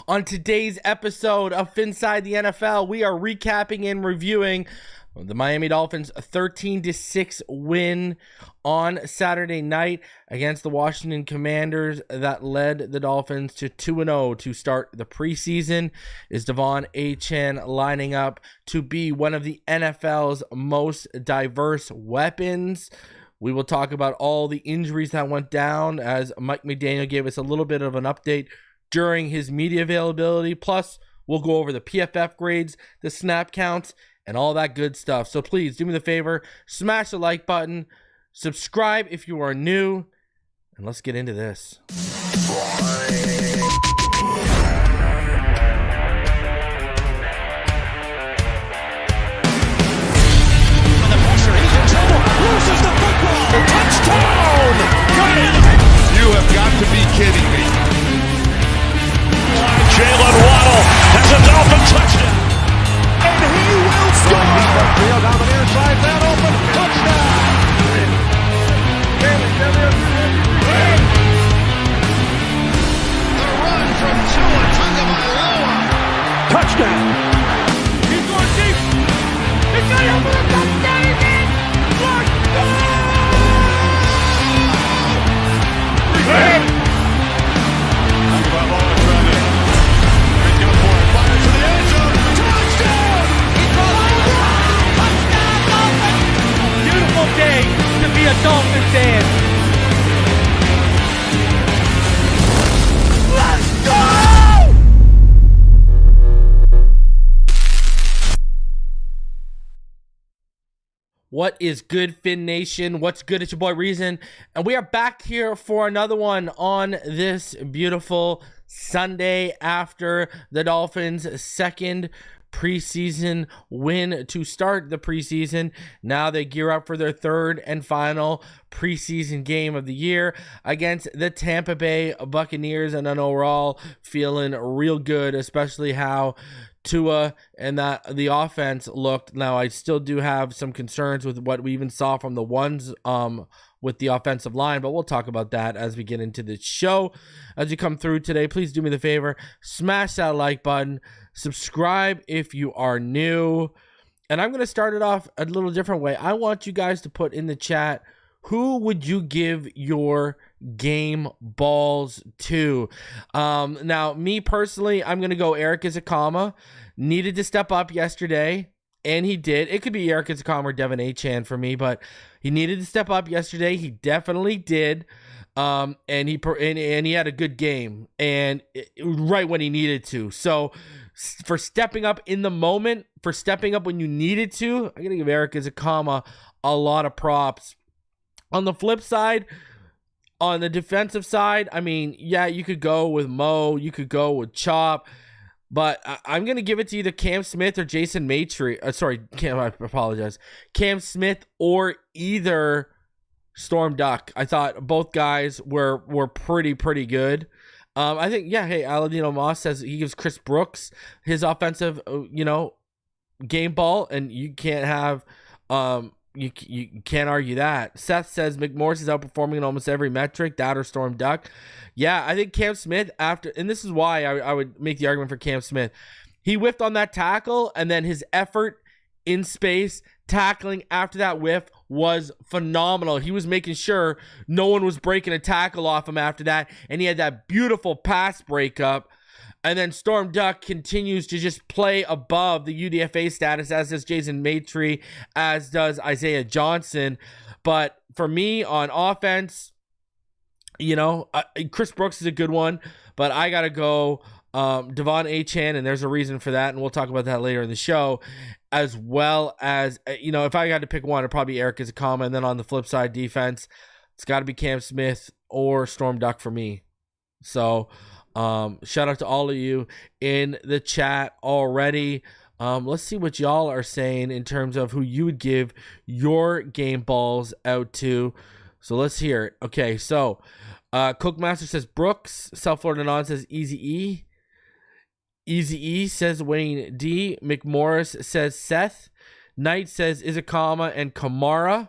On today's episode of Phinside The NFL, we are recapping and reviewing the Miami Dolphins' 13-6 win on Saturday night against the Washington Commanders that led the Dolphins to 2-0 to start the preseason. Is De'Von Achane lining up to be one of the NFL's most diverse weapons? We will talk about all the injuries that went down as Mike McDaniel gave us a little bit of an update during his media availability. Plus, we'll go over the PFF grades, the snap counts, and all that good stuff. So please do me the favor, smash the like button, subscribe if you are new, and let's get into this. Loses the football. Touchdown! Got it! You have got to be kidding me. Jalen Waddle has a Dolphin touchdown. And he will score! Field down the near side, that open. Touchdown! The run from Tua Tagovailoa. Touchdown! He's going deep. It's going over the touchdown again. Beautiful day to be a Dolphin fan. Let's go! What is good, Fin Nation? What's good? It's your boy Reason, and we are back here for another one on this beautiful Sunday after the Dolphins' second preseason win to start the preseason. Now they gear up for their third and final preseason game of the year against the Tampa Bay Buccaneers, and I know we're all feeling real good, especially how Tua and the offense looked. Now I still do have some concerns with what we even saw from the ones with the offensive line, but we'll talk about that as we get into the show. As you come through today, please do me the favor, smash that like button, subscribe if you are new, and I'm going to start it off a little different way. I want you guys to put in the chat, who would you give your game balls to? Now, me personally, I'm going to go Eric Izakama. Needed to step up yesterday, and he did. It could be Eric Izakama or De'Von Achane for me, but he needed to step up yesterday. He definitely did. And he had a good game, and right when he needed to. So for stepping up in the moment, for stepping up when you needed to, I'm going to give Eric Izakama a lot of props. On the flip side, on the defensive side, I mean, yeah, you could go with Mo, you could go with Chop, but I'm going to give it to either Cam Smith or Jason Maitre. I apologize. Cam Smith or either Storm Duck. I thought both guys were pretty good. I think, yeah, hey, Aladino Moss says he gives Chris Brooks his offensive, game ball, and you can't have you can't argue that. Seth says McMorris is outperforming in almost every metric, that or Storm Duck. Yeah, I think Cam Smith, and this is why I would make the argument for Cam Smith. He whiffed on that tackle, and then his effort in space, tackling after that whiff was phenomenal. He was making sure no one was breaking a tackle off him after that, and he had that beautiful pass breakup. And then Storm Duck continues to just play above the UDFA status, as does Jason Maitre, as does Isaiah Johnson. But for me, on offense, Chris Brooks is a good one, but I got to go De'Von Achane, and there's a reason for that, and we'll talk about that later in the show, as well as, if I got to pick one, it'd probably be Eric Izakama, and then on the flip side, defense, it's got to be Cam Smith or Storm Duck for me. So shout out to all of you in the chat already. Let's see what y'all are saying in terms of who you would give your game balls out to. So let's hear it. Okay, so Cookmaster says Brooks. South Florida Non says Easy E says Wayne D. McMorris says Seth. Knight says Izakama and Kamara.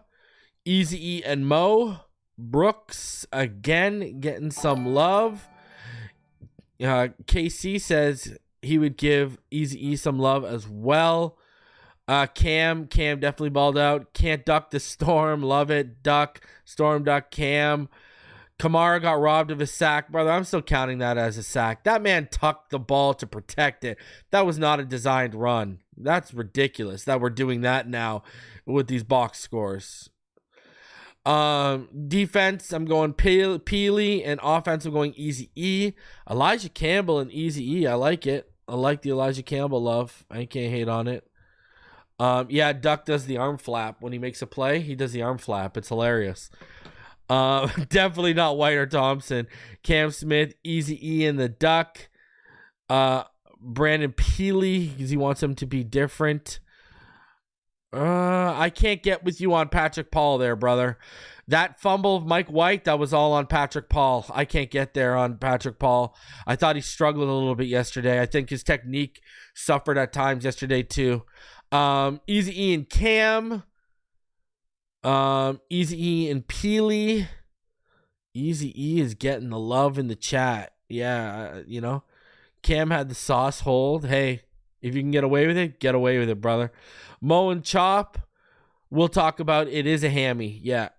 Easy E and Mo. Brooks again getting some love. KC says he would give Eazy-E some love as well. Cam definitely balled out. Can't duck the storm. Love it. Duck. Storm duck Cam. Kamara got robbed of his sack. Brother, I'm still counting that as a sack. That man tucked the ball to protect it. That was not a designed run. That's ridiculous that we're doing that now with these box scores. Defense, I'm going Peely, and offense, I'm going Eazy-E. Elijah Campbell and Eazy-E, I like it. I like the Elijah Campbell love. I can't hate on it. Yeah, Duck does the arm flap. When he makes a play, he does the arm flap. It's hilarious. Definitely not White or Thompson. Cam Smith, Eazy-E, and the Duck. Brandon Peely, because he wants him to be different. I can't get with you on Patrick Paul there, brother. That fumble of Mike White, that was all on Patrick Paul. I can't get there on Patrick Paul. I thought he struggled a little bit yesterday. I think his technique suffered at times yesterday too. Eazy-E and Cam. Eazy-E and Peely. Eazy-E is getting the love in the chat. Yeah, Cam had the sauce hold. Hey, if you can get away with it, get away with it, brother. Mo and Chop, we'll talk about. It is a hammy. Yeah.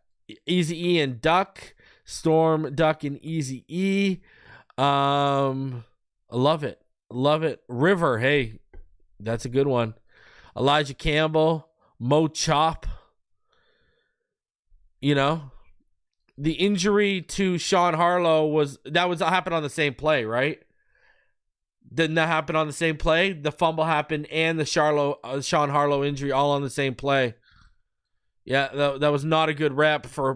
Eazy-E and Duck. Storm, Duck, and Eazy-E. I love it. Love it. River, hey, that's a good one. Elijah Campbell. Mo Chop. The injury to Sean Harlow happened on the same play, right? Didn't that happen on the same play? The fumble happened and the Sean Harlow injury all on the same play. Yeah, that was not a good rep for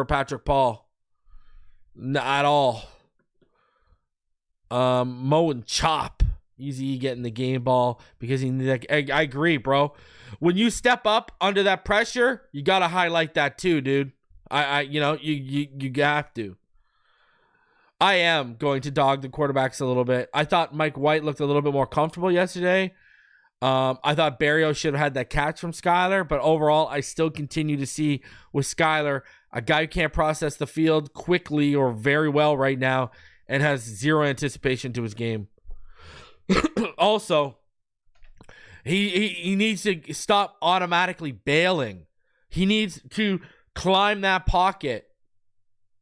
Patrick Paul. Not at all. Mo and Chop. Easy getting the game ball because I agree, bro. When you step up under that pressure, you gotta highlight that too, dude. You have to. I am going to dog the quarterbacks a little bit. I thought Mike White looked a little bit more comfortable yesterday. I thought Barrio should have had that catch from Skyler, but overall, I still continue to see with Skyler a guy who can't process the field quickly or very well right now and has zero anticipation to his game. Also, he needs to stop automatically bailing. He needs to climb that pocket.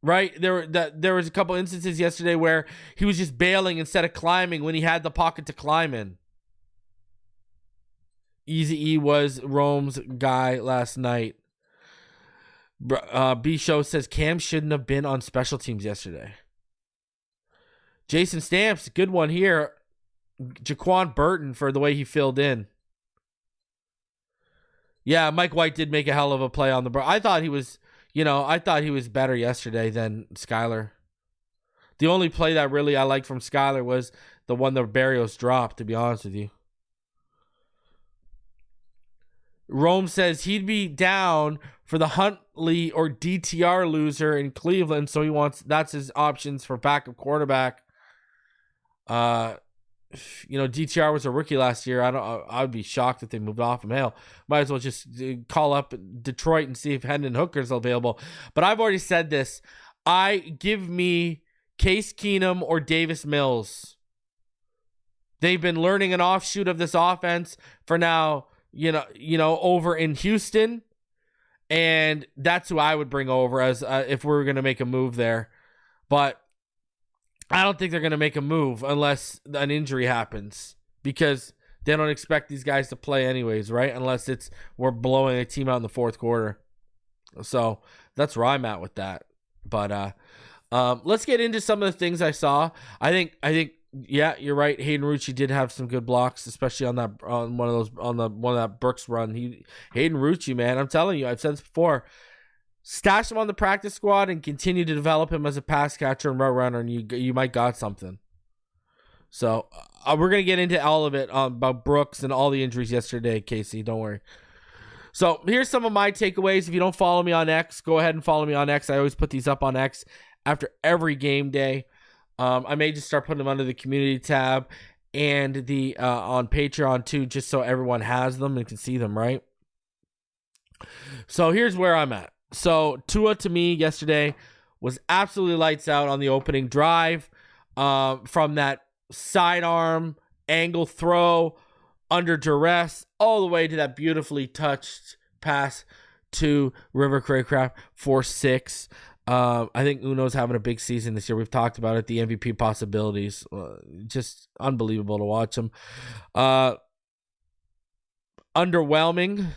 Right? There was a couple instances yesterday where he was just bailing instead of climbing when he had the pocket to climb in. Eazy-E was Rome's guy last night. B Show says Cam shouldn't have been on special teams yesterday. Jason Stamps, good one here. Jaquan Burton for the way he filled in. Yeah, Mike White did make a hell of a play on the. I thought he was better yesterday than Skyler. The only play that really I liked from Skyler was the one that Barrios dropped, to be honest with you. Rome says he'd be down for the Huntley or DTR loser in Cleveland, so that's his options for backup quarterback. DTR was a rookie last year. I'd be shocked if they moved off him. Hell, might as well just call up Detroit and see if Hendon Hooker's available. But I've already said this. Give me Case Keenum or Davis Mills. They've been learning an offshoot of this offense for now, over in Houston. And that's who I would bring over as if we were going to make a move there. But I don't think they're going to make a move unless an injury happens because they don't expect these guys to play anyways, right? Unless we're blowing a team out in the fourth quarter. So that's where I'm at with that. But let's get into some of the things I saw. I think yeah, you're right. Hayden Rucci did have some good blocks, especially on one of that Brooks run. Hayden Rucci, man, I'm telling you, I've said this before. Stash him on the practice squad and continue to develop him as a pass catcher and route runner, and you might got something. So we're going to get into all of it about Brooks and all the injuries yesterday, Casey. Don't worry. So here's some of my takeaways. If you don't follow me on X, go ahead and follow me on X. I always put these up on X after every game day. I may just start putting them under the community tab and the on Patreon too, just so everyone has them and can see them, right? So here's where I'm at. So Tua to me yesterday was absolutely lights out on the opening drive. from that sidearm angle throw under duress all the way to that beautifully touched pass to River Craycraft for 6. I think Uno's having a big season this year. We've talked about it, the MVP possibilities. Just unbelievable to watch him. Underwhelming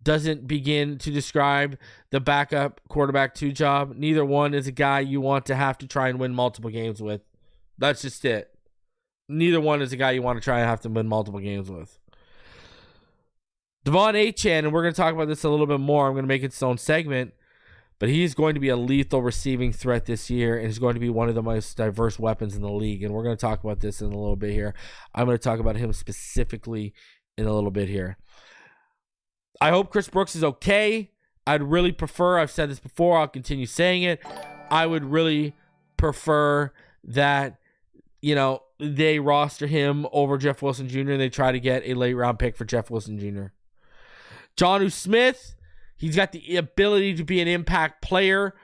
doesn't begin to describe the backup quarterback 2 job. Neither one is a guy you want to have to try and win multiple games with. That's just it. Neither one is a guy you want to try and have to win multiple games with. De'Von Achane, and we're going to talk about this a little bit more. I'm going to make it its own segment. But he's going to be a lethal receiving threat this year, and he's going to be one of the most diverse weapons in the league. And we're going to talk about this in a little bit here. I'm going to talk about him specifically in a little bit here. I hope Chris Brooks is okay. I'd really prefer, I've said this before, I'll continue saying it, I would really prefer that, they roster him over Jeff Wilson Jr. and they try to get a late round pick for Jeff Wilson Jr. Jonnu Smith, he's got the ability to be an impact player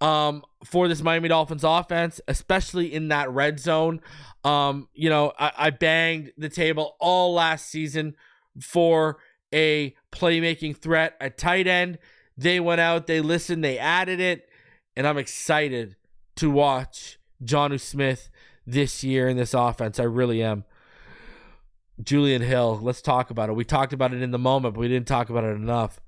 for this Miami Dolphins offense, especially in that red zone. I banged the table all last season for a playmaking threat at tight end. They went out, they listened, they added it, and I'm excited to watch Jonnu Smith this year in this offense. I really am. Julian Hill, let's talk about it. We talked about it in the moment, but we didn't talk about it enough.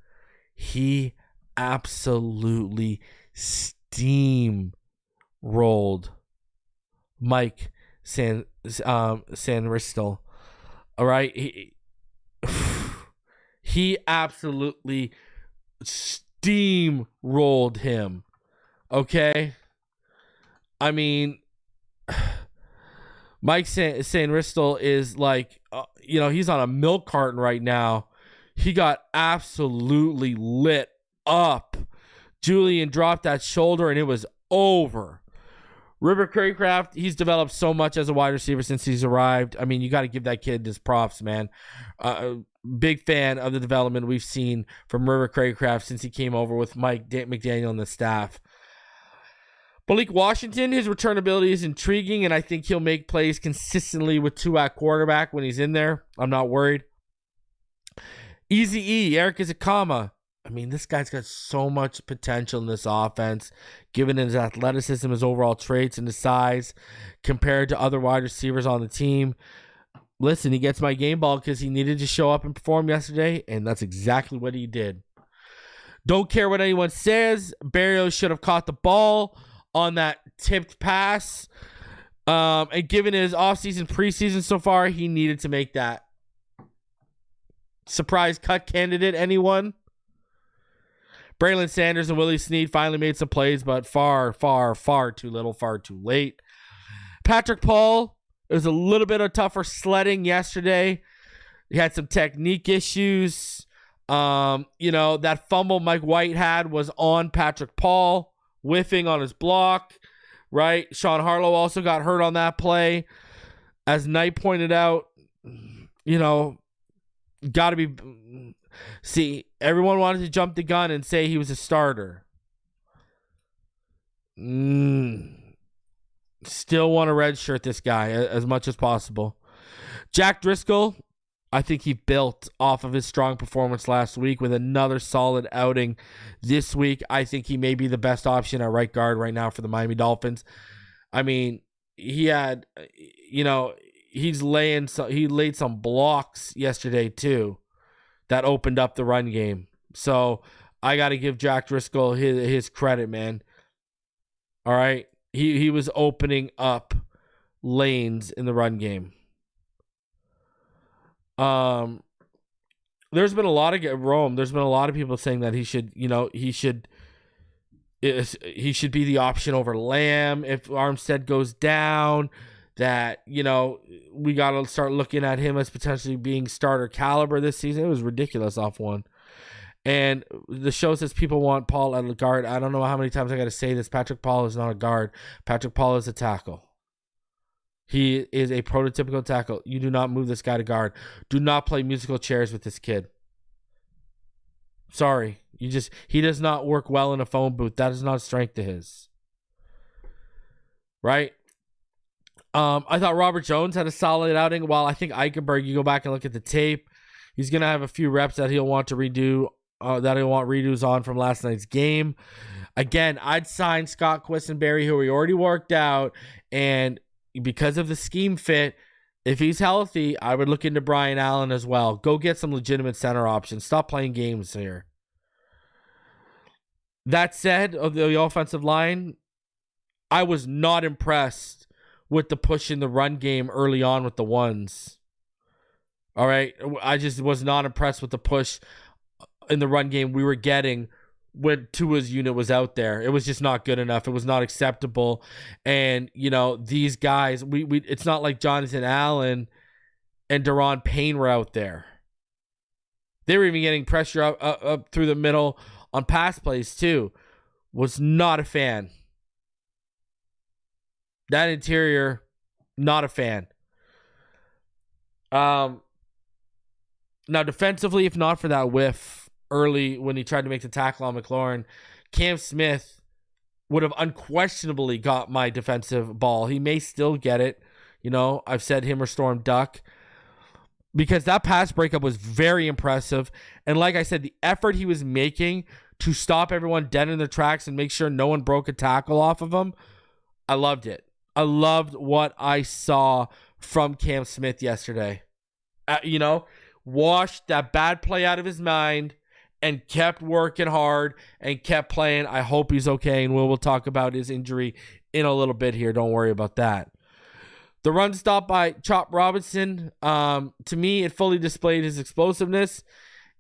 He absolutely steamrolled Mike Sanristel. All right, he absolutely steamrolled him. Okay, I mean, Mike Sanristel is like, he's on a milk carton right now. He got absolutely lit up. Julian dropped that shoulder and it was over. River Craycraft, he's developed so much as a wide receiver since he's arrived. I mean, you got to give that kid his props, man. Big fan of the development we've seen from River Craycraft since he came over with Mike McDaniel and the staff. Malik Washington, his return ability is intriguing, and I think he'll make plays consistently with 2 at quarterback when he's in there. I'm not worried. Easy Eric Izakama. I mean, this guy's got so much potential in this offense, given his athleticism, his overall traits, and his size compared to other wide receivers on the team. Listen, he gets my game ball because he needed to show up and perform yesterday, and that's exactly what he did. Don't care what anyone says. Berrios should have caught the ball on that tipped pass. And given his offseason, preseason so far, he needed to make that. Surprise cut candidate, anyone? Braylon Sanders and Willie Snead finally made some plays, but far too little, far too late. Patrick Paul, it was a little bit of tougher sledding yesterday. He had some technique issues. That fumble Mike White had was on Patrick Paul, whiffing on his block, right? Sean Harlow also got hurt on that play. As Knight pointed out, got to be... See, everyone wanted to jump the gun and say he was a starter. Still want to redshirt this guy as much as possible. Jack Driscoll, I think he built off of his strong performance last week with another solid outing this week. I think he may be the best option at right guard right now for the Miami Dolphins. I mean, he had, he laid some blocks yesterday too that opened up the run game. So I got to give Jack Driscoll his credit, man. All right. He was opening up lanes in the run game. There's been a lot of There's been a lot of people saying that he should be the option over Lamb if Armstead goes down. That we got to start looking at him as potentially being starter caliber this season. It was ridiculous off one. And the show says people want Paul at a guard. I don't know how many times I got to say this. Patrick Paul is not a guard. Patrick Paul is a tackle. He is a prototypical tackle. You do not move this guy to guard. Do not play musical chairs with this kid. Sorry. He does not work well in a phone booth. That is not a strength to his. Right? I thought Robert Jones had a solid outing. While I think Eichenberg, you go back and look at the tape, he's going to have a few reps that he'll want to redo, that he'll want redos on from last night's game. Again, I'd sign Scott Quisenberry, who we already worked out, and because of the scheme fit, if he's healthy, I would look into Brian Allen as well. Go get some legitimate center options. Stop playing games here. That said, of the offensive line, I was not impressed with the push in the run game early on with the ones. All right. I just was not impressed with the push in the run game we were getting when Tua's unit was out there. It was just not good enough. It was not acceptable. And, these guys, we it's not like Jonathan Allen and Daron Payne were out there. They were even getting pressure up through the middle on pass plays too. Was not a fan. That interior, not a fan. Now defensively, if not for that whiff early when he tried to make the tackle on McLaurin, Cam Smith would have unquestionably got my defensive ball. He may still get it. I've said him or Storm Duck, because that pass breakup was very impressive. And like I said, the effort he was making to stop everyone dead in their tracks and make sure no one broke a tackle off of him, I loved it. I loved what I saw from Cam Smith yesterday. Washed that bad play out of his mind and kept working hard and kept playing. I hope he's okay, and we'll talk about his injury in a little bit here. Don't worry about that. The run stop by Chop Robinson, to me, it fully displayed his explosiveness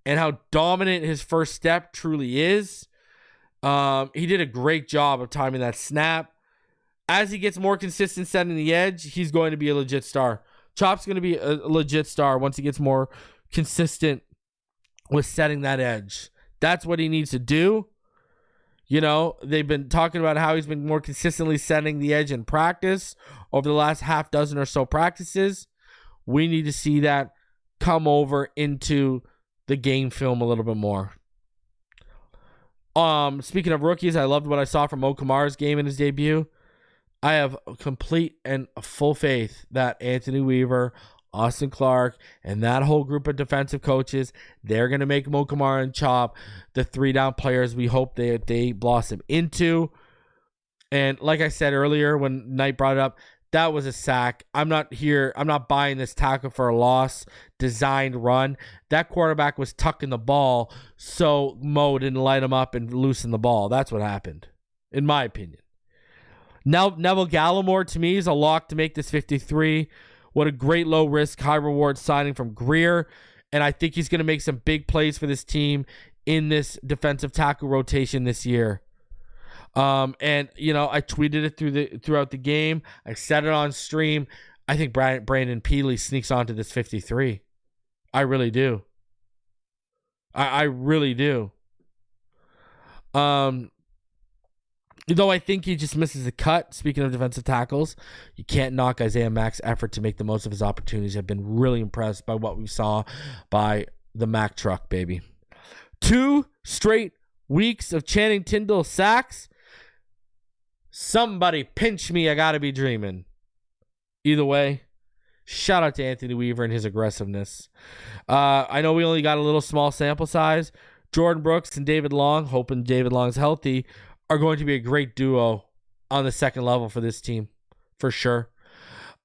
and how dominant his first step truly is. He did a great job of timing that snap. As he gets more consistent setting the edge, he's going to be a legit star. Chop's going to be a legit star once he gets more consistent with setting that edge. That's what he needs to do. They've been talking about how he's been more consistently setting the edge in practice over the last half dozen or so practices. We need to see that come over into the game film a little bit more. Speaking of rookies, I loved what I saw from Mo Kamara's game in his debut. I have complete and full faith that Anthony Weaver, Austin Clark, and that whole group of defensive coaches, they're going to make Mo Kamara and Chop the 3-down players we hope they blossom into. And like I said earlier when Knight brought it up, that was a sack. I'm not buying this tackle for a loss designed run. That quarterback was tucking the ball, so Mo didn't light him up and loosen the ball. That's what happened, in my opinion. Now, Neville Gallimore, to me, is a lock to make this 53. What a great low-risk, high-reward signing from Greer. And I think he's going to make some big plays for this team in this defensive tackle rotation this year. I tweeted it throughout the game. I said it on stream. I think Brandon Peely sneaks onto this 53. I really do. I really do. Though I think he just misses the cut. Speaking of defensive tackles, you can't knock Isaiah Mack's effort to make the most of his opportunities. I've been really impressed by what we saw by the Mack truck, baby. 2 straight weeks of Channing Tindall sacks. Somebody pinch me. I gotta be dreaming. Either way, shout out to Anthony Weaver and his aggressiveness. I know we only got a little small sample size. Jordan Brooks and David Long, hoping David Long's healthy, are going to be a great duo on the second level for this team, for sure.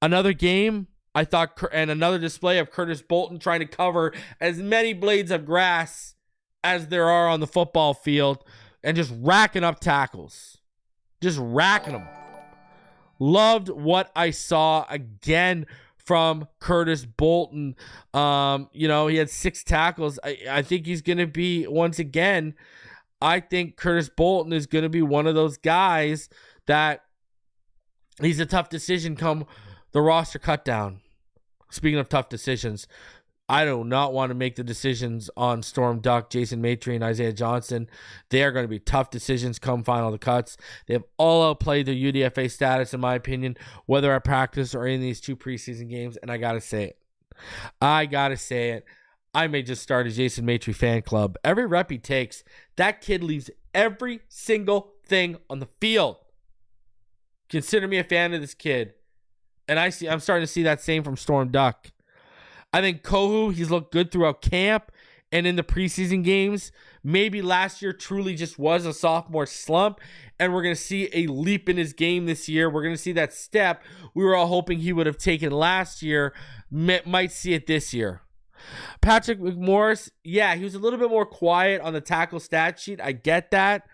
Another game, I thought, and another display of Curtis Bolton trying to cover as many blades of grass as there are on the football field and just racking up tackles. Just racking them. Loved what I saw again from Curtis Bolton. He had 6 tackles. I think he's going to be, once again, I think Curtis Bolton is going to be one of those guys that he's a tough decision come the roster cut down. Speaking of tough decisions, I do not want to make the decisions on Storm Duck, Jason Maitre, and Isaiah Johnson. They are going to be tough decisions come final the cuts. They have all outplayed their UDFA status, in my opinion, whether at practice or in these 2 preseason games, and I got to say it. I may just start a Jason Maitre fan club. Every rep he takes, that kid leaves every single thing on the field. Consider me a fan of this kid. And I'm starting to see that same from Storm Duck. I think Kohu, he's looked good throughout camp and in the preseason games. Maybe last year truly just was a sophomore slump, and we're going to see a leap in his game this year. We're going to see that step we were all hoping he would have taken last year. Might see it this year. Patrick McMorris, yeah, he was a little bit more quiet on the tackle stat sheet. I get that.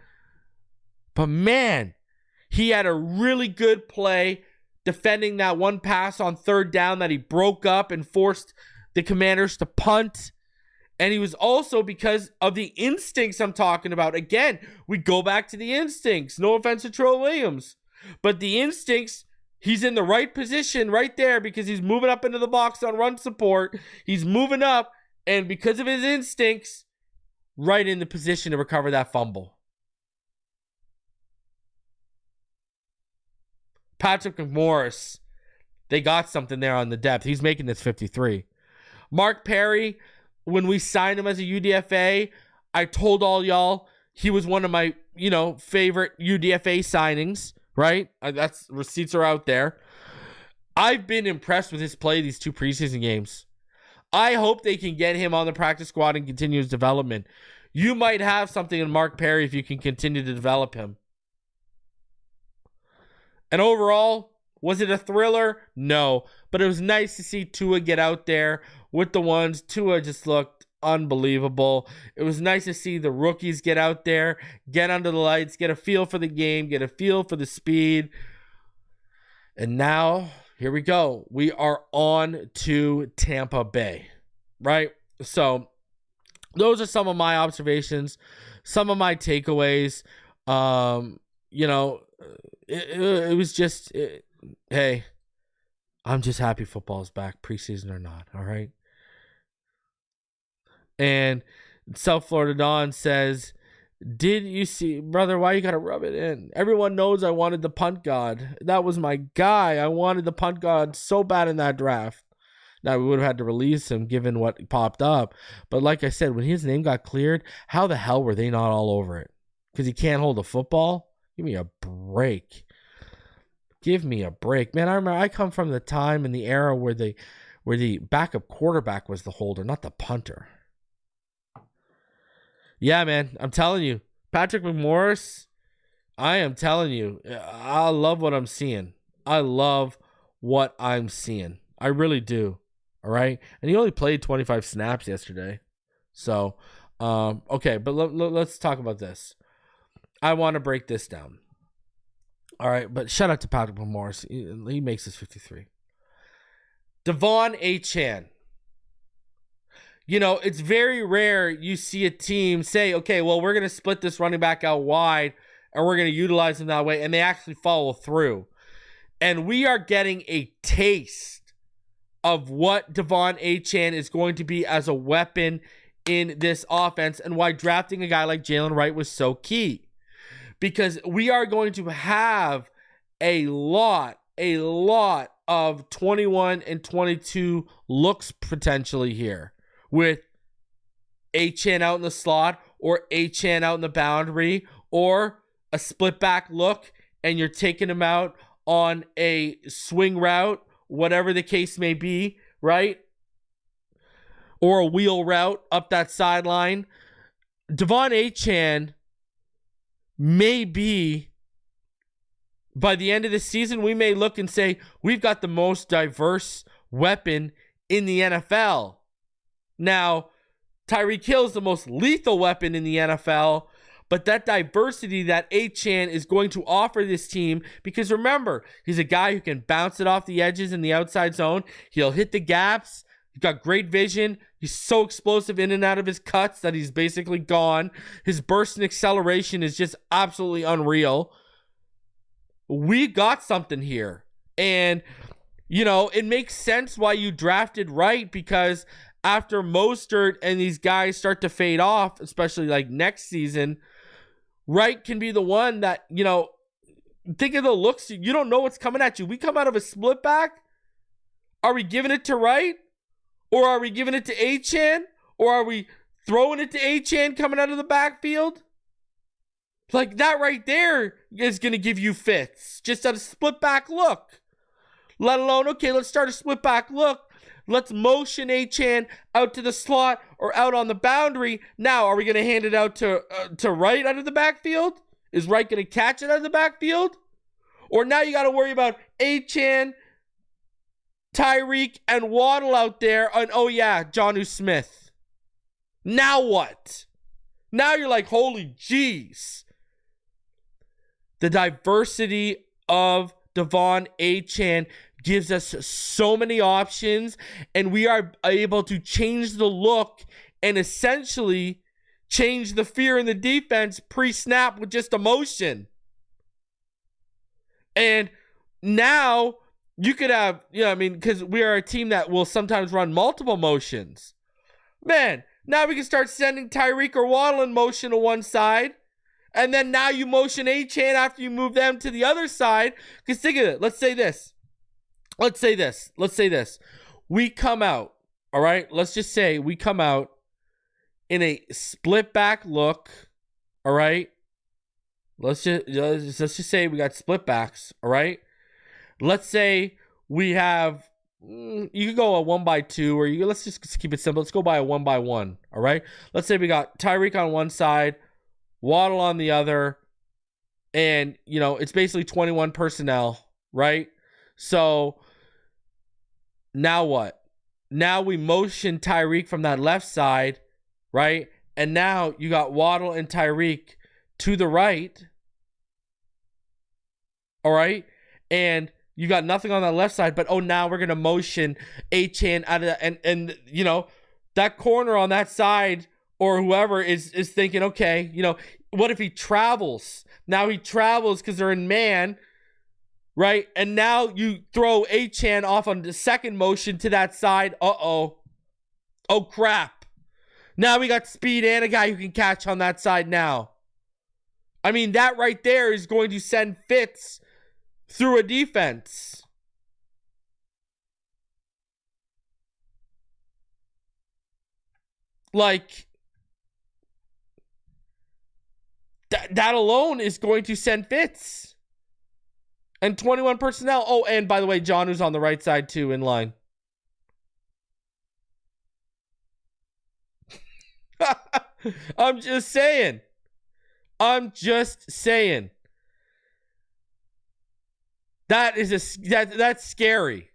But man, he had a really good play defending that one pass on third down that he broke up and forced the Commanders to punt. And he was also, because of the instincts I'm talking about. Again, we go back to the instincts. No offense to Troy Williams. But the instincts, he's in the right position right there because he's moving up into the box on run support. He's moving up. And because of his instincts, right in the position to recover that fumble. Patrick McMorris, they got something there on the depth. He's making this 53. Mark Perry, when we signed him as a UDFA, I told all y'all he was one of my, favorite UDFA signings, right? That's receipts are out there. I've been impressed with his play these 2 preseason games. I hope they can get him on the practice squad and continue his development. You might have something in Mark Perry if you can continue to develop him. And overall, was it a thriller? No. But it was nice to see Tua get out there with the ones. Tua just looked unbelievable. It was nice to see the rookies get out there, get under the lights, get a feel for the game, get a feel for the speed. And now, here we go. We are on to Tampa Bay, right? So, those are some of my observations, some of my takeaways. It was just, hey, I'm just happy football is back, preseason or not, all right? And South Florida Don says, did you see, brother, why you got to rub it in? Everyone knows I wanted the punt god. That was my guy. I wanted the punt god so bad in that draft. Now, we would have had to release him given what popped up. But like I said, when his name got cleared, how the hell were they not all over it? Because he can't hold a football? Give me a break. Give me a break. Man, I remember I come from the time and the era where the backup quarterback was the holder, not the punter. Yeah, man, I'm telling you. Patrick McMorris, I am telling you, I love what I'm seeing. I love what I'm seeing. I really do. All right? And he only played 25 snaps yesterday. So, okay, but let's talk about this. I want to break this down. All right, but shout out to Patrick McMorris. He makes this 53. De'Von Achane. It's very rare you see a team say, okay, well, we're going to split this running back out wide and we're going to utilize him that way, and they actually follow through. And we are getting a taste of what De'Von Achane is going to be as a weapon in this offense and why drafting a guy like Jalen Wright was so key. Because we are going to have a lot of 21 and 22 looks potentially here with Achane out in the slot or Achane out in the boundary or a split back look and you're taking him out on a swing route, whatever the case may be, right? Or a wheel route up that sideline. De'Von Achane maybe by the end of the season, we may look and say, we've got the most diverse weapon in the NFL. Now, Tyreek Hill is the most lethal weapon in the NFL, but that diversity that Achane is going to offer this team, because remember, he's a guy who can bounce it off the edges in the outside zone. He'll hit the gaps. He's got great vision. He's so explosive in and out of his cuts that he's basically gone. His burst and acceleration is just absolutely unreal. We got something here. And, it makes sense why you drafted Wright, because after Mostert and these guys start to fade off, especially like next season, Wright can be the one that, think of the looks. You don't know what's coming at you. We come out of a split back. Are we giving it to Wright? Or are we giving it to Achane? Or are we throwing it to Achane coming out of the backfield? Like that right there is going to give you fits. Just a split back look. Let alone, okay, let's start a split back look. Let's motion Achane out to the slot or out on the boundary. Now, are we going to hand it out to Wright out of the backfield? Is Wright going to catch it out of the backfield? Or now you got to worry about Achane, Tyreek, and Waddle out there. And oh yeah, Jonnu Smith. Now what? Now you're like, holy jeez. The diversity of De'Von Achane gives us so many options, and we are able to change the look and essentially change the fear in the defense pre-snap with just a motion. And now you could have, because we are a team that will sometimes run multiple motions. Man, now we can start sending Tyreek or Waddle in motion to one side. And then now you motion Achane after you move them to the other side. Because think of it. Let's say this. We come out, all right? Let's just say we come out in a split back look, all right? Let's just say we got split backs, all right? Let's say we have, you can go a 1x2, or let's just keep it simple. Let's go by a 1x1, all right? Let's say we got Tyreek on one side, Waddle on the other, and, it's basically 21 personnel, right? So now what? Now we motion Tyreek from that left side, right? And now you got Waddle and Tyreek to the right. All right? And you got nothing on that left side, but now we're going to motion Achane out of that. And that corner on that side or whoever is thinking, okay, what if he travels? Now he travels because they're in man. Right? And now you throw Achane off on the second motion to that side. Uh-oh. Oh, crap. Now we got speed and a guy who can catch on that side now. I mean, that right there is going to send Fitz through a defense. Like, that alone is going to send Fitz. And 21 personnel. Oh, and by the way, Jonnu's on the right side too, in line. I'm just saying. That's scary.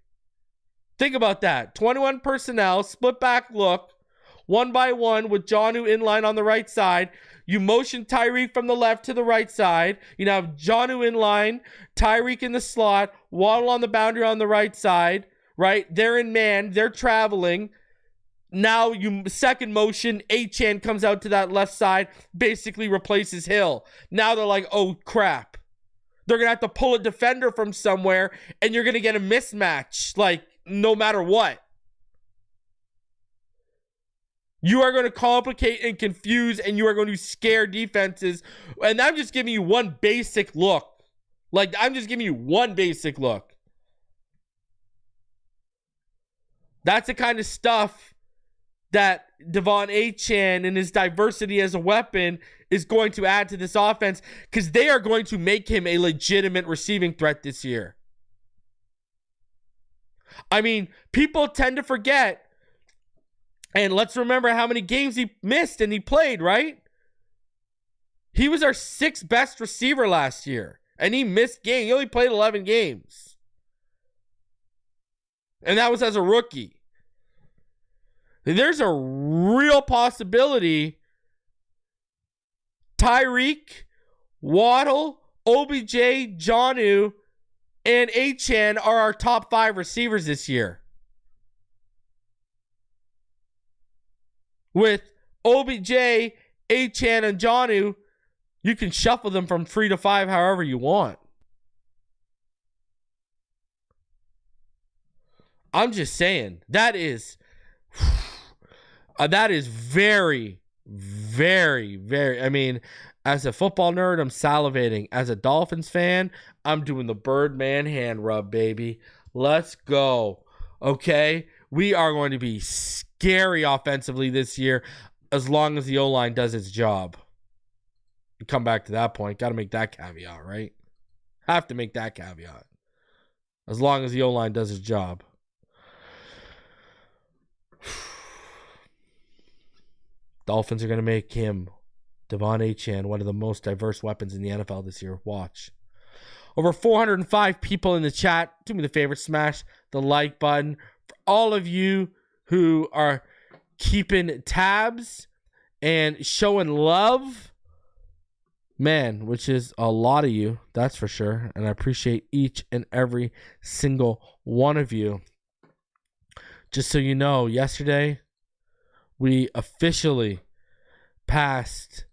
Think about that. 21 personnel, split back look, 1x1 with Jonnu in line on the right side. You motion Tyreek from the left to the right side. You now have Jonnu in line, Tyreek in the slot, Waddle on the boundary on the right side, right? They're in man. They're traveling. Now you second motion, Achane comes out to that left side, basically replaces Hill. Now they're like, oh, crap. They're going to have to pull a defender from somewhere, and you're going to get a mismatch, like, no matter what. You are going to complicate and confuse, and you are going to scare defenses. And I'm just giving you one basic look. Like, I'm just giving you one basic look. That's the kind of stuff that De'Von Achane and his diversity as a weapon is going to add to this offense, because they are going to make him a legitimate receiving threat this year. I mean, people tend to forget. And let's remember how many games he missed and he played, right? He was our 6th best receiver last year. And he missed games. He only played 11 games. And that was as a rookie. There's a real possibility Tyreek, Waddle, OBJ, Jonnu, and Achane are our top 5 receivers this year. With OBJ, Achane, and Jonnu, you can shuffle them from 3 to 5 however you want. I'm just saying, that is very, very, very, I mean, as a football nerd, I'm salivating. As a Dolphins fan, I'm doing the Birdman hand rub, baby. Let's go. Okay? We are going to be scary offensively this year as long as the O-line does its job. You come back to that point. Got to make that caveat, right? Have to make that caveat. as long as the O-line does its job. Dolphins are going to make him, De'Von Achane, one of the most diverse weapons in the NFL this year. Watch. Over 405 people in the chat. Do me the favor, smash the like button. For all of you who are keeping tabs and showing love, man, which is a lot of you, that's for sure. And I appreciate each and every single one of you. Just so you know, yesterday we officially passed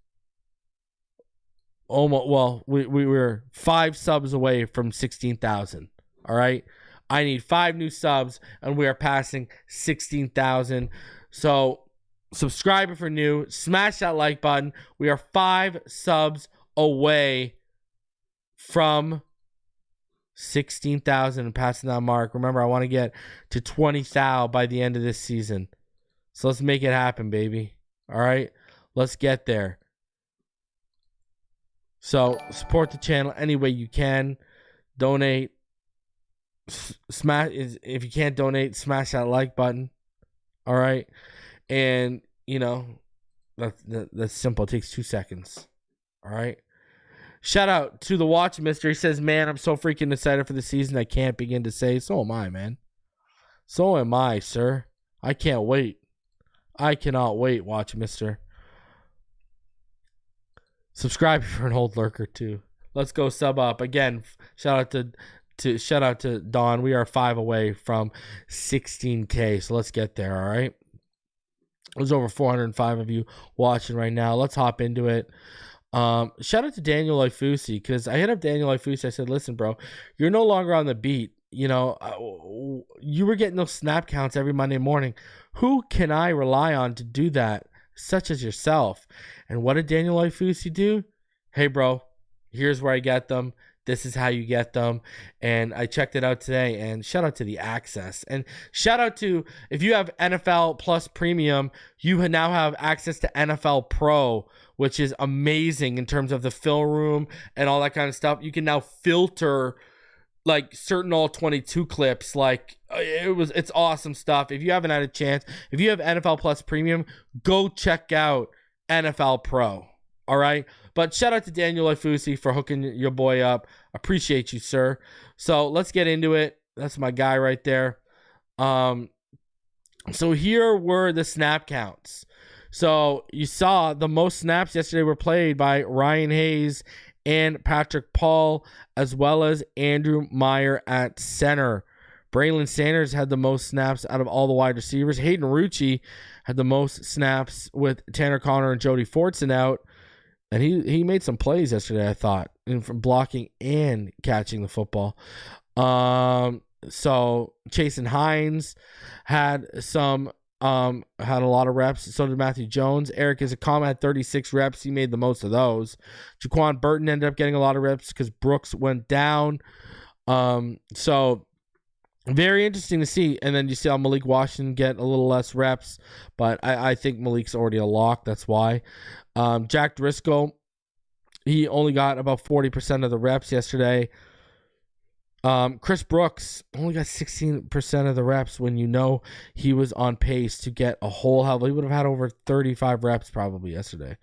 almost, well, we were 5 subs away from 16,000. All right. I need 5 new subs and we are passing 16,000. So subscribe if you're new, smash that like button. We are 5 subs away from 16,000 and passing that mark. Remember, I want to get to 20,000 by the end of this season. So let's make it happen, baby. All right. Let's get there. So support the channel any way you can. Donate. Smash. If you can't donate, smash that like button. All right. And, you know, that's simple. It takes 2 seconds. All right. Shout out to the Watch Mister. He says, man, I'm so freaking excited for the season. I can't begin to say. So am I, man. So am I, sir. I can't wait. I cannot wait, Watch Mister. Subscribe for an old lurker too. Let's go sub up. Again, shout out to Don. We are 5 away from 16K. So let's get there, all right? There's over 405 of you watching right now. Let's hop into it. Shout out to Daniel Ifusi, because I hit up Daniel Ifusi. I said, listen, bro, you're no longer on the beat. You know, you were getting those snap counts every Monday morning. Who can I rely on to do that, such as yourself? And what did Daniel Ifusi do? Hey, bro, here's where I get them. This is how you get them. And I checked it out today. And shout out to the access. And shout out to, if you have NFL Plus Premium, you now have access to NFL Pro, which is amazing in terms of the fill room and all that kind of stuff. You can now filter like certain all 22 clips. Like it's awesome stuff. If you haven't had a chance, if you have NFL Plus Premium, go check out NFL Pro. All right. But shout out to Daniel Ifusi for hooking your boy up. Appreciate you, sir. So let's get into it. That's my guy right there. So here were the snap counts. So you saw the most snaps yesterday were played by Ryan Hayes and Patrick Paul, as well as Andrew Meyer at center. Braylon Sanders had the most snaps out of all the wide receivers. Hayden Rucci had the most snaps with Tanner Connor and Jody Fortson out. And he made some plays yesterday, I thought, from blocking and catching the football. So Chasen Hines had had a lot of reps. So did Matthew Jones. Eric Isakama had 36 reps. He made the most of those. Jaquan Burton ended up getting a lot of reps because Brooks went down. So very interesting to see. And then you see how Malik Washington get a little less reps, but I think Malik's already a lock. That's why. Jack Driscoll, he only got about 40% of the reps yesterday. Chris Brooks only got 16% of the reps when you know he was on pace to get a whole hell. He would have had over 35 reps probably yesterday.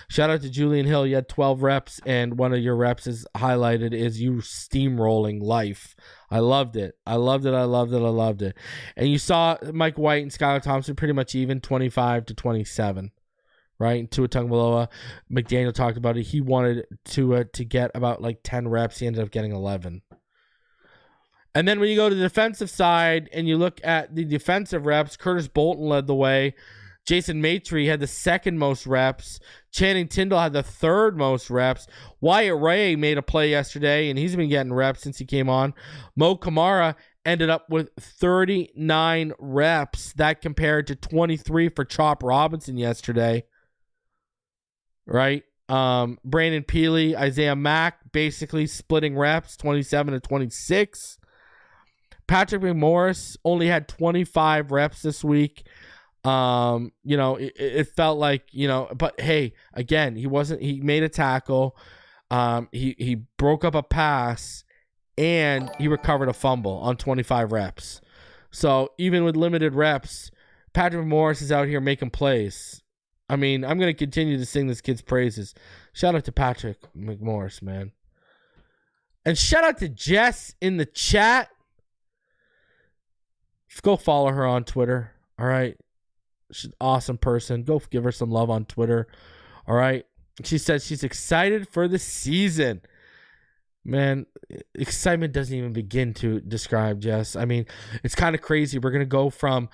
Shout out to Julian Hill. You had 12 reps, and one of your reps is highlighted is you steamrolling life. I loved it. I loved it. And you saw Mike White and Skylar Thompson pretty much even, 25-27. Right? Tua Tagovailoa, McDaniel talked about it. He wanted Tua to get about like 10 reps. He ended up getting 11. And then when you go to the defensive side and you look at the defensive reps, Curtis Bolton led the way. Jason Maitre had the second most reps. Channing Tindall had the third most reps. Wyatt Ray made a play yesterday, and he's been getting reps since he came on. Mo Kamara ended up with 39 reps. That compared to 23 for Chop Robinson yesterday. Right? Brandon Peely, Isaiah Mack basically splitting reps, 27-26. Patrick McMorris only had 25 reps this week. It felt like, but hey, again, he made a tackle. He broke up a pass and he recovered a fumble on 25 reps. So even with limited reps, Patrick Morris is out here making plays. I mean, I'm going to continue to sing this kid's praises. Shout out to Patrick McMorris, man. And shout out to Jess in the chat. Go follow her on Twitter. All right. She's an awesome person. Go give her some love on Twitter. All right. She says she's excited for the season. Man, excitement doesn't even begin to describe, Jess. I mean, it's kind of crazy. We're going to go from,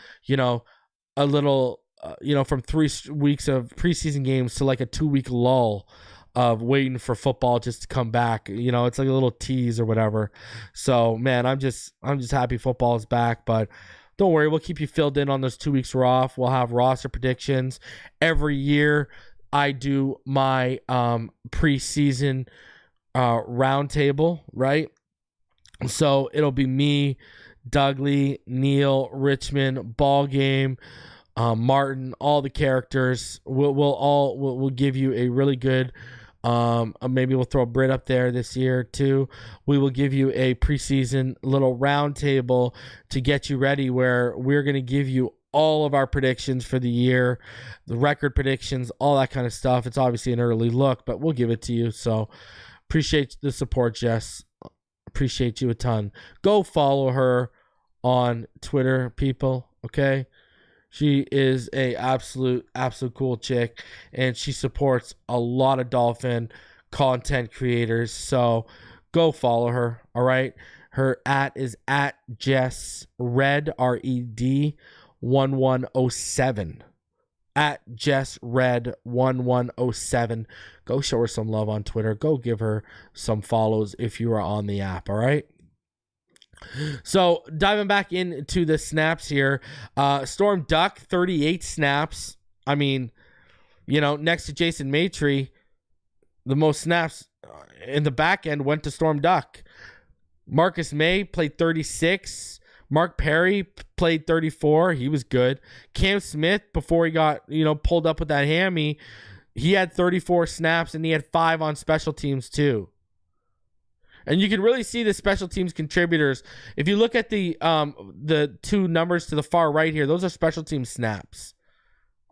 a little, from 3 weeks of preseason games to like a 2-week lull of waiting for football just to come back. It's like a little tease or whatever. So, man, I'm just happy football is back, but don't worry. We'll keep you filled in on those 2 weeks we're off. We'll have roster predictions every year. I do my preseason roundtable, right? So it'll be me, Dougley, Neil, Richmond, Ball Game, Martin, all the characters. We'll give you a really good. Maybe we'll throw Britt up there this year too. We will give you a preseason little roundtable to get you ready, where we're going to give you all of our predictions for the year, the record predictions, all that kind of stuff. It's obviously an early look, but we'll give it to you. So appreciate the support, Jess. Appreciate you a ton. Go follow her on Twitter, people. Okay. She is a absolute cool chick, and she supports a lot of Dolphin content creators. So go follow her. All right. Her @ is @JessRed, RED 1107. @JessRed1107. Go show her some love on Twitter. Go give her some follows if you are on the app. All right. So diving back into the snaps here, Storm Duck 38 snaps. I mean, next to Jason Maitre, the most snaps in the back end went to Storm Duck. Marcus May played 36. Mark Perry played 34. He was good. Cam Smith, before he got, pulled up with that hammy, he had 34 snaps, and he had 5 on special teams too. And you can really see the special teams contributors. If you look at the 2 numbers to the far right here, those are special team snaps.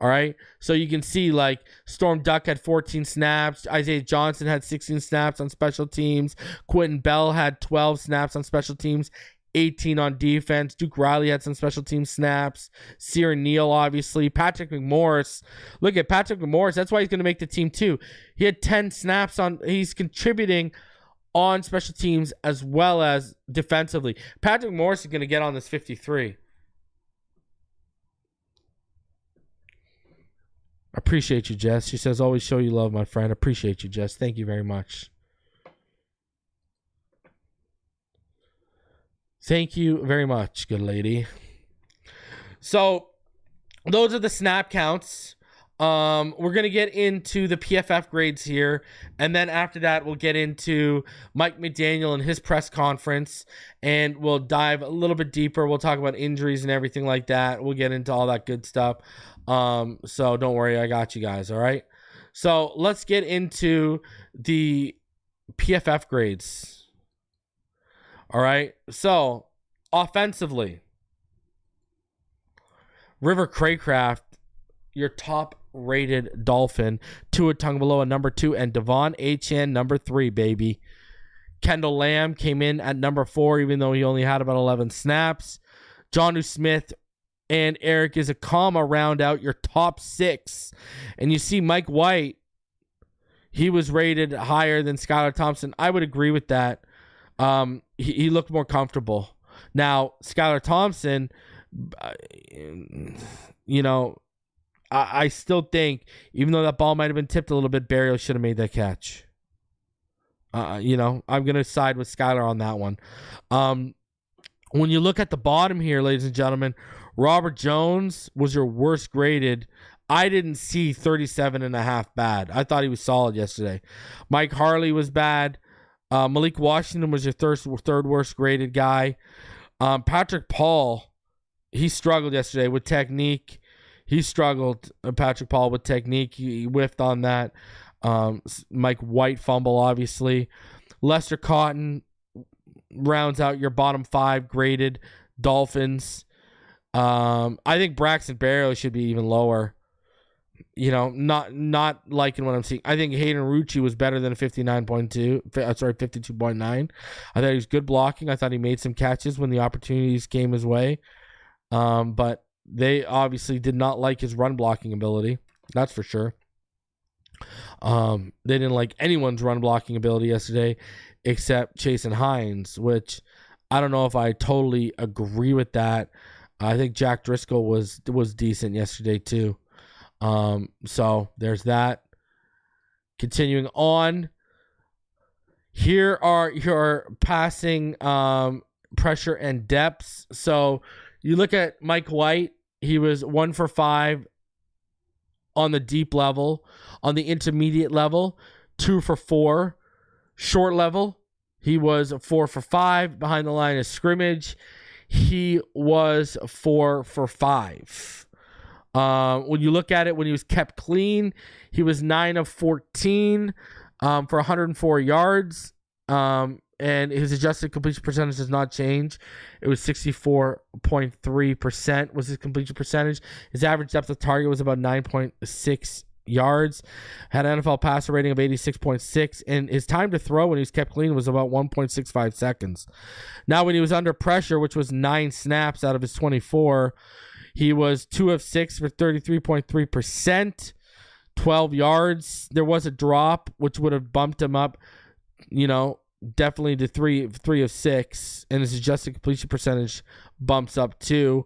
All right. So you can see like Storm Duck had 14 snaps. Isaiah Johnson had 16 snaps on special teams. Quentin Bell had 12 snaps on special teams. 18 on defense. Duke Riley had some special team snaps. Sear Neal, obviously. Patrick McMorris. Look at Patrick McMorris. That's why he's going to make the team too. He had 10 snaps on. He's contributing on special teams as well as defensively. Patrick McMorris is going to get on this 53. Appreciate you, Jess. She says, always show you love, my friend. Appreciate you, Jess. Thank you very much. Thank you very much, good lady. So those are the snap counts. We're going to get into the PFF grades here. And then after that, we'll get into Mike McDaniel and his press conference. And we'll dive a little bit deeper. We'll talk about injuries and everything like that. We'll get into all that good stuff. So don't worry, I got you guys, all right? So let's get into the PFF grades. All right, so offensively, River Craycraft, your top-rated Dolphin, Tua Tagovailoa number 2, and De'Von Achane number 3, baby. Kendall Lamb came in at number 4, even though he only had about 11 snaps. Jonnu Smith and Eric Izakama round out your top 6. And you see Mike White, he was rated higher than Skylar Thompson. I would agree with that. He looked more comfortable. Now, Skylar Thompson, I still think, even though that ball might have been tipped a little bit, Barrios should have made that catch. I'm going to side with Skylar on that one. When you look at the bottom here, ladies and gentlemen, Robert Jones was your worst graded. I didn't see 37.5 bad. I thought he was solid yesterday. Mike Harley was bad. Malik Washington was your third worst graded guy. Patrick Paul, he struggled yesterday with technique. Patrick Paul, with technique. He whiffed on that. Mike White fumble, obviously. Lester Cotton, rounds out your bottom 5 graded Dolphins. I think Braxton Berrios should be even lower. Not liking what I'm seeing. I think Hayden Rucci was better than a 52.9. I thought he was good blocking. I thought he made some catches when the opportunities came his way. But they obviously did not like his run blocking ability. That's for sure. They didn't like anyone's run blocking ability yesterday except Chase and Hines, which I don't know if I totally agree with that. I think Jack Driscoll was decent yesterday too. So there's that. Continuing on, here are your passing pressure and depths. So you look at Mike White, he was 1 for 5 on the deep level. On the intermediate level, 2 for 4. Short level, he was 4 for 5. Behind the line of scrimmage, he was 4 for 5. When you look at it, when he was kept clean, he was 9 of 14 for 104 yards. And his adjusted completion percentage does not change. It was 64.3% was his completion percentage. His average depth of target was about 9.6 yards. Had an NFL passer rating of 86.6. And his time to throw when he was kept clean was about 1.65 seconds. Now, when he was under pressure, which was 9 snaps out of his 24, he was 2 of 6 for 33.3%, 12 yards. There was a drop, which would have bumped him up, definitely to 3 of 6, and his adjusted completion percentage bumps up too.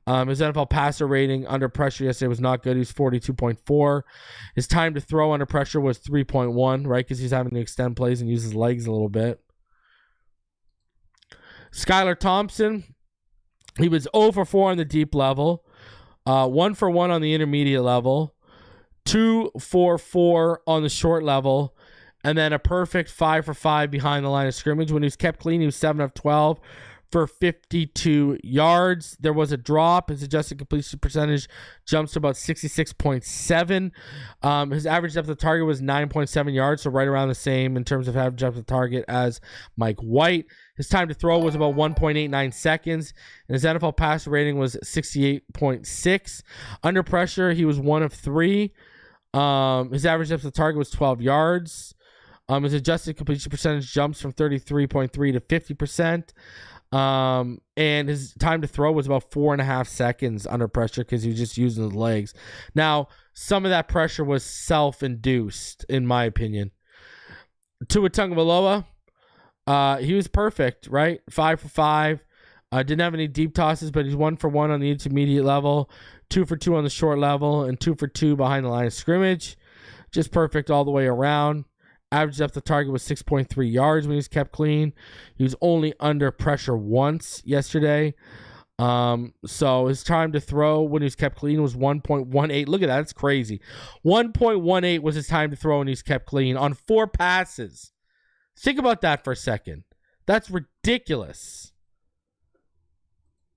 His NFL passer rating under pressure yesterday was not good. He was 42.4. His time to throw under pressure was 3.1, right? Because he's having to extend plays and use his legs a little bit. Skylar Thompson, he was 0 for 4 on the deep level, 1 for 1 on the intermediate level, 2 for 4 on the short level, and then a perfect 5 for 5 behind the line of scrimmage. When he was kept clean, he was 7 of 12 for 52 yards. There was a drop. His adjusted completion percentage jumps to about 66.7. His average depth of target was 9.7 yards, so right around the same in terms of average depth of target as Mike White. His time to throw was about 1.89 seconds, and his NFL passer rating was 68.6. Under pressure, he was 1 of 3. His average depth of target was 12 yards. His adjusted completion percentage jumps from 33.3 to 50%. And his time to throw was about 4.5 seconds under pressure because he was just using his legs. Now, some of that pressure was self-induced, in my opinion. Tua Tagovailoa, he was perfect, right? 5 for 5. Didn't have any deep tosses, but he's 1 for 1 on the intermediate level, 2 for 2 on the short level, and 2 for 2 behind the line of scrimmage. Just perfect all the way around. Average depth of target was 6.3 yards when he was kept clean. He was only under pressure once yesterday. So his time to throw when he was kept clean was 1.18. Look at that. That's crazy. 1.18 was his time to throw when he was kept clean on 4 passes. Think about that for a second. That's ridiculous.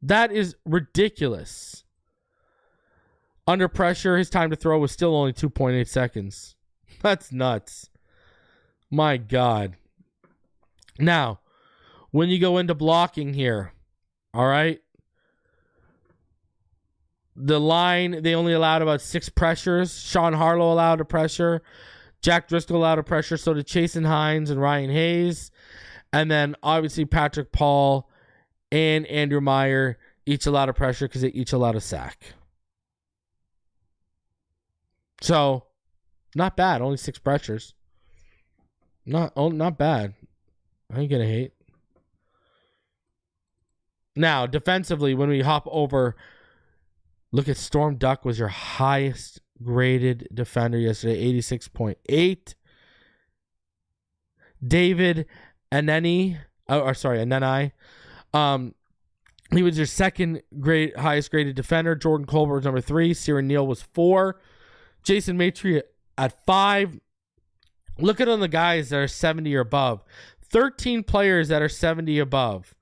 That is ridiculous. Under pressure, his time to throw was still only 2.8 seconds. That's nuts. My God. Now, when you go into blocking here, all right, the line, they only allowed about 6 pressures. Sean Harlow allowed a pressure. Jack Driscoll allowed a pressure. So did Chase and Hines and Ryan Hayes. And then, obviously, Patrick Paul and Andrew Meyer each allowed a pressure because they each allowed a sack. So, not bad. Only 6 pressures. Not bad. I ain't gonna hate. Now, defensively, when we hop over, look at Storm Duck was your highest graded defender yesterday, 86.8. David Aneni, he was your second highest graded defender. Jordan Colbert was number 3. Ciaran Neal was 4. Jason Matry at 5. Look at all the guys that are 70 or above. 13 players that are 70 above.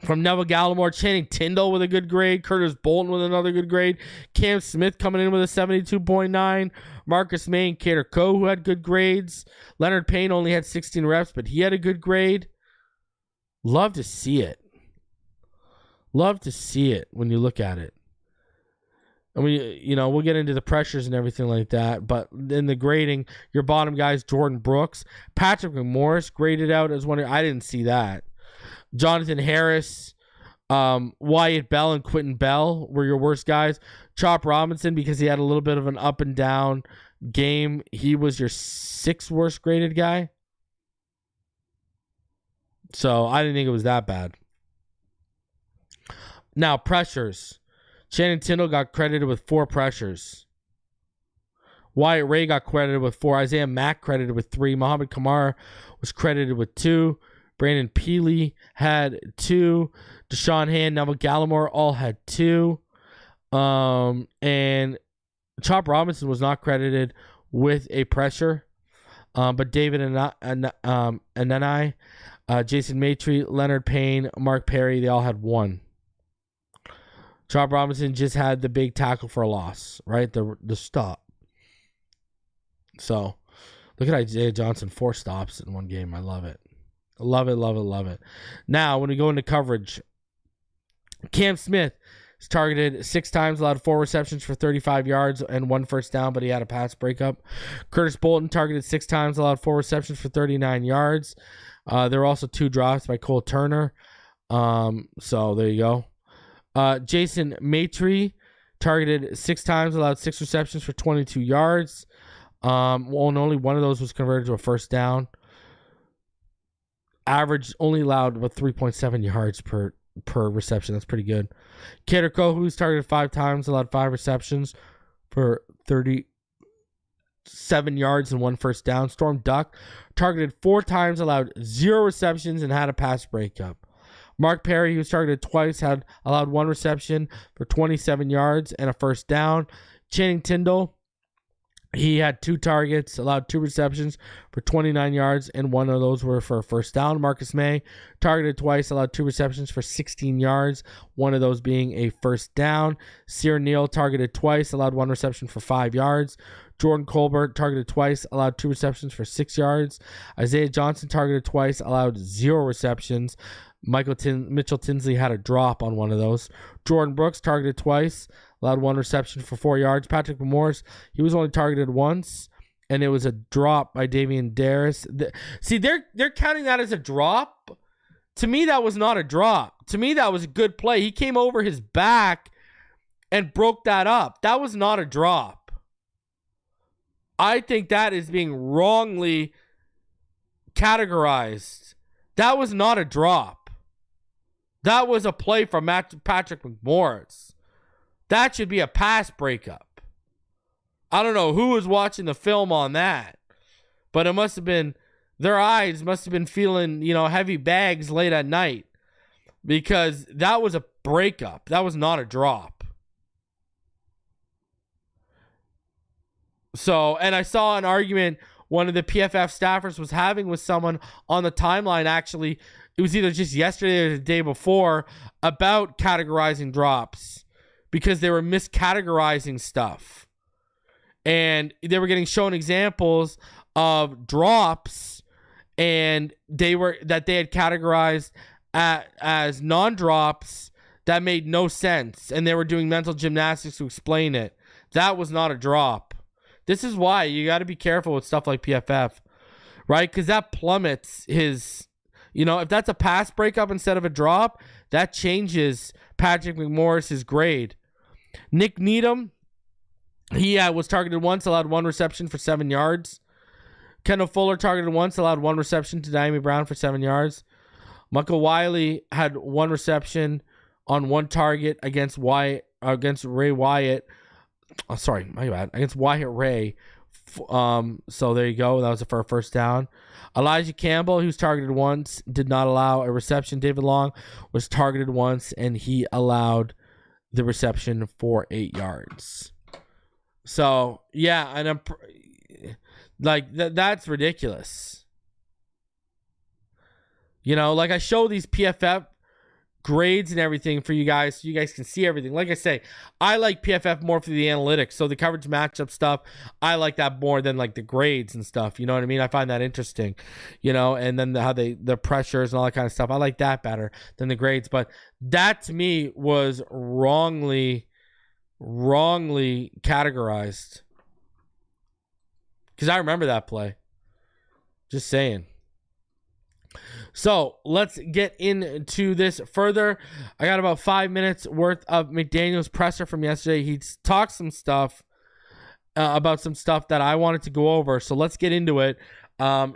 From Neville Gallimore, Channing Tindall with a good grade. Curtis Bolton with another good grade. Cam Smith coming in with a 72.9. Marcus May and Kader Coe, who had good grades. Leonard Payne only had 16 reps, but he had a good grade. Love to see it. Love to see it when you look at it. And we'll get into the pressures and everything like that. But in the grading, your bottom guys, Jordan Brooks, Patrick McMorris graded out as one. I didn't see that. Jonathan Harris, Wyatt Bell, and Quentin Bell were your worst guys. Chop Robinson, because he had a little bit of an up and down game, he was your 6th worst graded guy. So I didn't think it was that bad. Now, pressures. Shannon Tindall got credited with 4 pressures. Wyatt Ray got credited with 4. Isaiah Mack credited with 3. Muhammad Kamara was credited with 2. Brandon Peely had 2. Deshaun Hand, Neville Gallimore all had 2. And Chop Robinson was not credited with a pressure. But David Anani, Jason Maitre, Leonard Payne, Mark Perry, they all had 1. Chop Robinson just had the big tackle for a loss, right? The stop. So, look at Isaiah Johnson, 4 stops in one game. I love it. Love it, love it, love it. Now, when we go into coverage, Cam Smith is targeted 6 times, allowed 4 receptions for 35 yards and 1 first down, but he had a pass breakup. Curtis Bolton targeted 6 times, allowed 4 receptions for 39 yards. There were also 2 drops by Cole Turner. So, there you go. Jason Maitre targeted 6 times, allowed 6 receptions for 22 yards. And only one of those was converted to a first down. Average only allowed about 3.7 yards per reception. That's pretty good. Kader Coe, who's targeted 5 times, allowed 5 receptions for 37 yards and 1 first down. Storm Duck targeted 4 times, allowed 0 receptions, and had a pass breakup. Mark Perry, who was targeted twice, had allowed 1 reception for 27 yards and a first down. Channing Tindall, he had 2 targets, allowed 2 receptions for 29 yards, and 1 of those were for a first down. Marcus May, targeted twice, allowed 2 receptions for 16 yards, 1 of those being a first down. Sear Neal, targeted twice, allowed 1 reception for 5 yards. Jordan Colbert, targeted twice, allowed 2 receptions for 6 yards. Isaiah Johnson, targeted twice, allowed 0 receptions. Mitchell Tinsley had a drop on one of those. Jordan Brooks, targeted twice, allowed 1 reception for 4 yards. Patrick McMorris, he was only targeted once, and it was a drop by Davian Darris. See, they're counting that as a drop. To me, that was not a drop. To me, that was a good play. He came over his back and broke that up. That was not a drop. I think that is being wrongly categorized. That was not a drop. That was a play from Patrick McMorris. That should be a pass breakup. I don't know who was watching the film on that, but it must have been, their eyes must have been feeling, heavy bags late at night, because that was a breakup. That was not a drop. So, and I saw an argument one of the PFF staffers was having with someone on the timeline, actually. It was either just yesterday or the day before, about categorizing drops because they were miscategorizing stuff. And they were getting shown examples of drops and they had categorized as non-drops that made no sense. And they were doing mental gymnastics to explain it. That was not a drop. This is why you got to be careful with stuff like PFF, right? Because that plummets his... if that's a pass breakup instead of a drop, that changes Patrick McMorris' grade. Nick Needham, he was targeted once, allowed 1 reception for 7 yards. Kendall Fuller targeted once, allowed 1 reception to Diami Brown for 7 yards. Michael Wiley had 1 reception on 1 target against Ray Wyatt. Oh, sorry, my bad. Against Wyatt Ray. So there you go. That was for a first down. Elijah Campbell, who's targeted once, did not allow a reception. David Long was targeted once, and he allowed the reception for 8 yards. So, yeah, and I'm that's ridiculous. I show these PFF grades and everything for you guys, so you guys can see everything. Like I say, I like PFF more for the analytics, so the coverage matchup stuff, I like that more than like the grades and stuff. You know what I mean? I find that interesting, and then how the pressures and all that kind of stuff. I like that better than the grades, but that to me was wrongly categorized, because I remember that play. Just saying. So let's get into this further. I got about 5 minutes worth of McDaniel's presser from yesterday. He talked some stuff about some stuff that I wanted to go over. So let's get into it.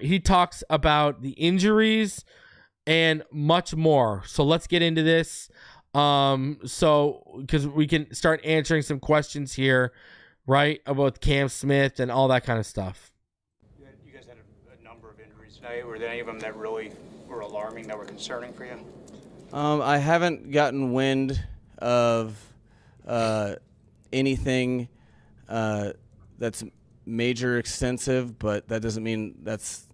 He talks about the injuries and much more. So let's get into this. Because we can start answering some questions here, right, about Cam Smith and all that kind of stuff. You guys had a number of injuries tonight. Were there any of them that really were alarming, that were concerning for you? I haven't gotten wind of anything that's major extensive, but that doesn't mean that's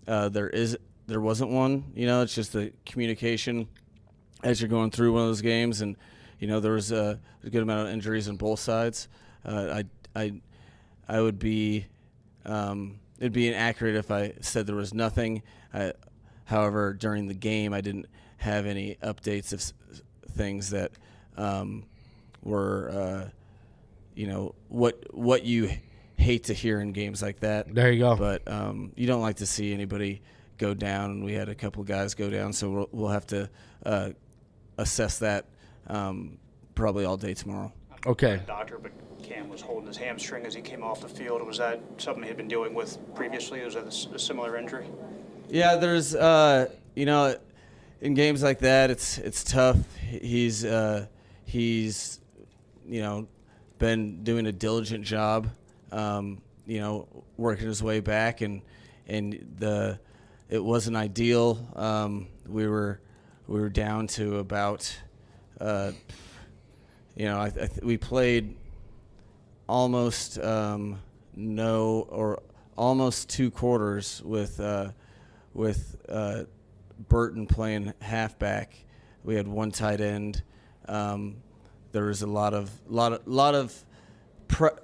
there wasn't one. It's just the communication as you're going through one of those games, and there was a good amount of injuries on both sides. I would be it'd be inaccurate if I said there was nothing. However, during the game, I didn't have any updates of things that were what you hate to hear in games like that. There you go. But you don't like to see anybody go down, and we had a couple guys go down, so we'll have to assess that probably all day tomorrow. Okay. Doctor, but Cam was holding his hamstring as he came off the field. Was that something he'd been dealing with previously? Was that a similar injury? Yeah, there's in games like that, it's tough. He's been doing a diligent job, working his way back, and it wasn't ideal. We were down to about we played almost almost 2 quarters with Burton playing halfback. We had one tight end. There was a lot of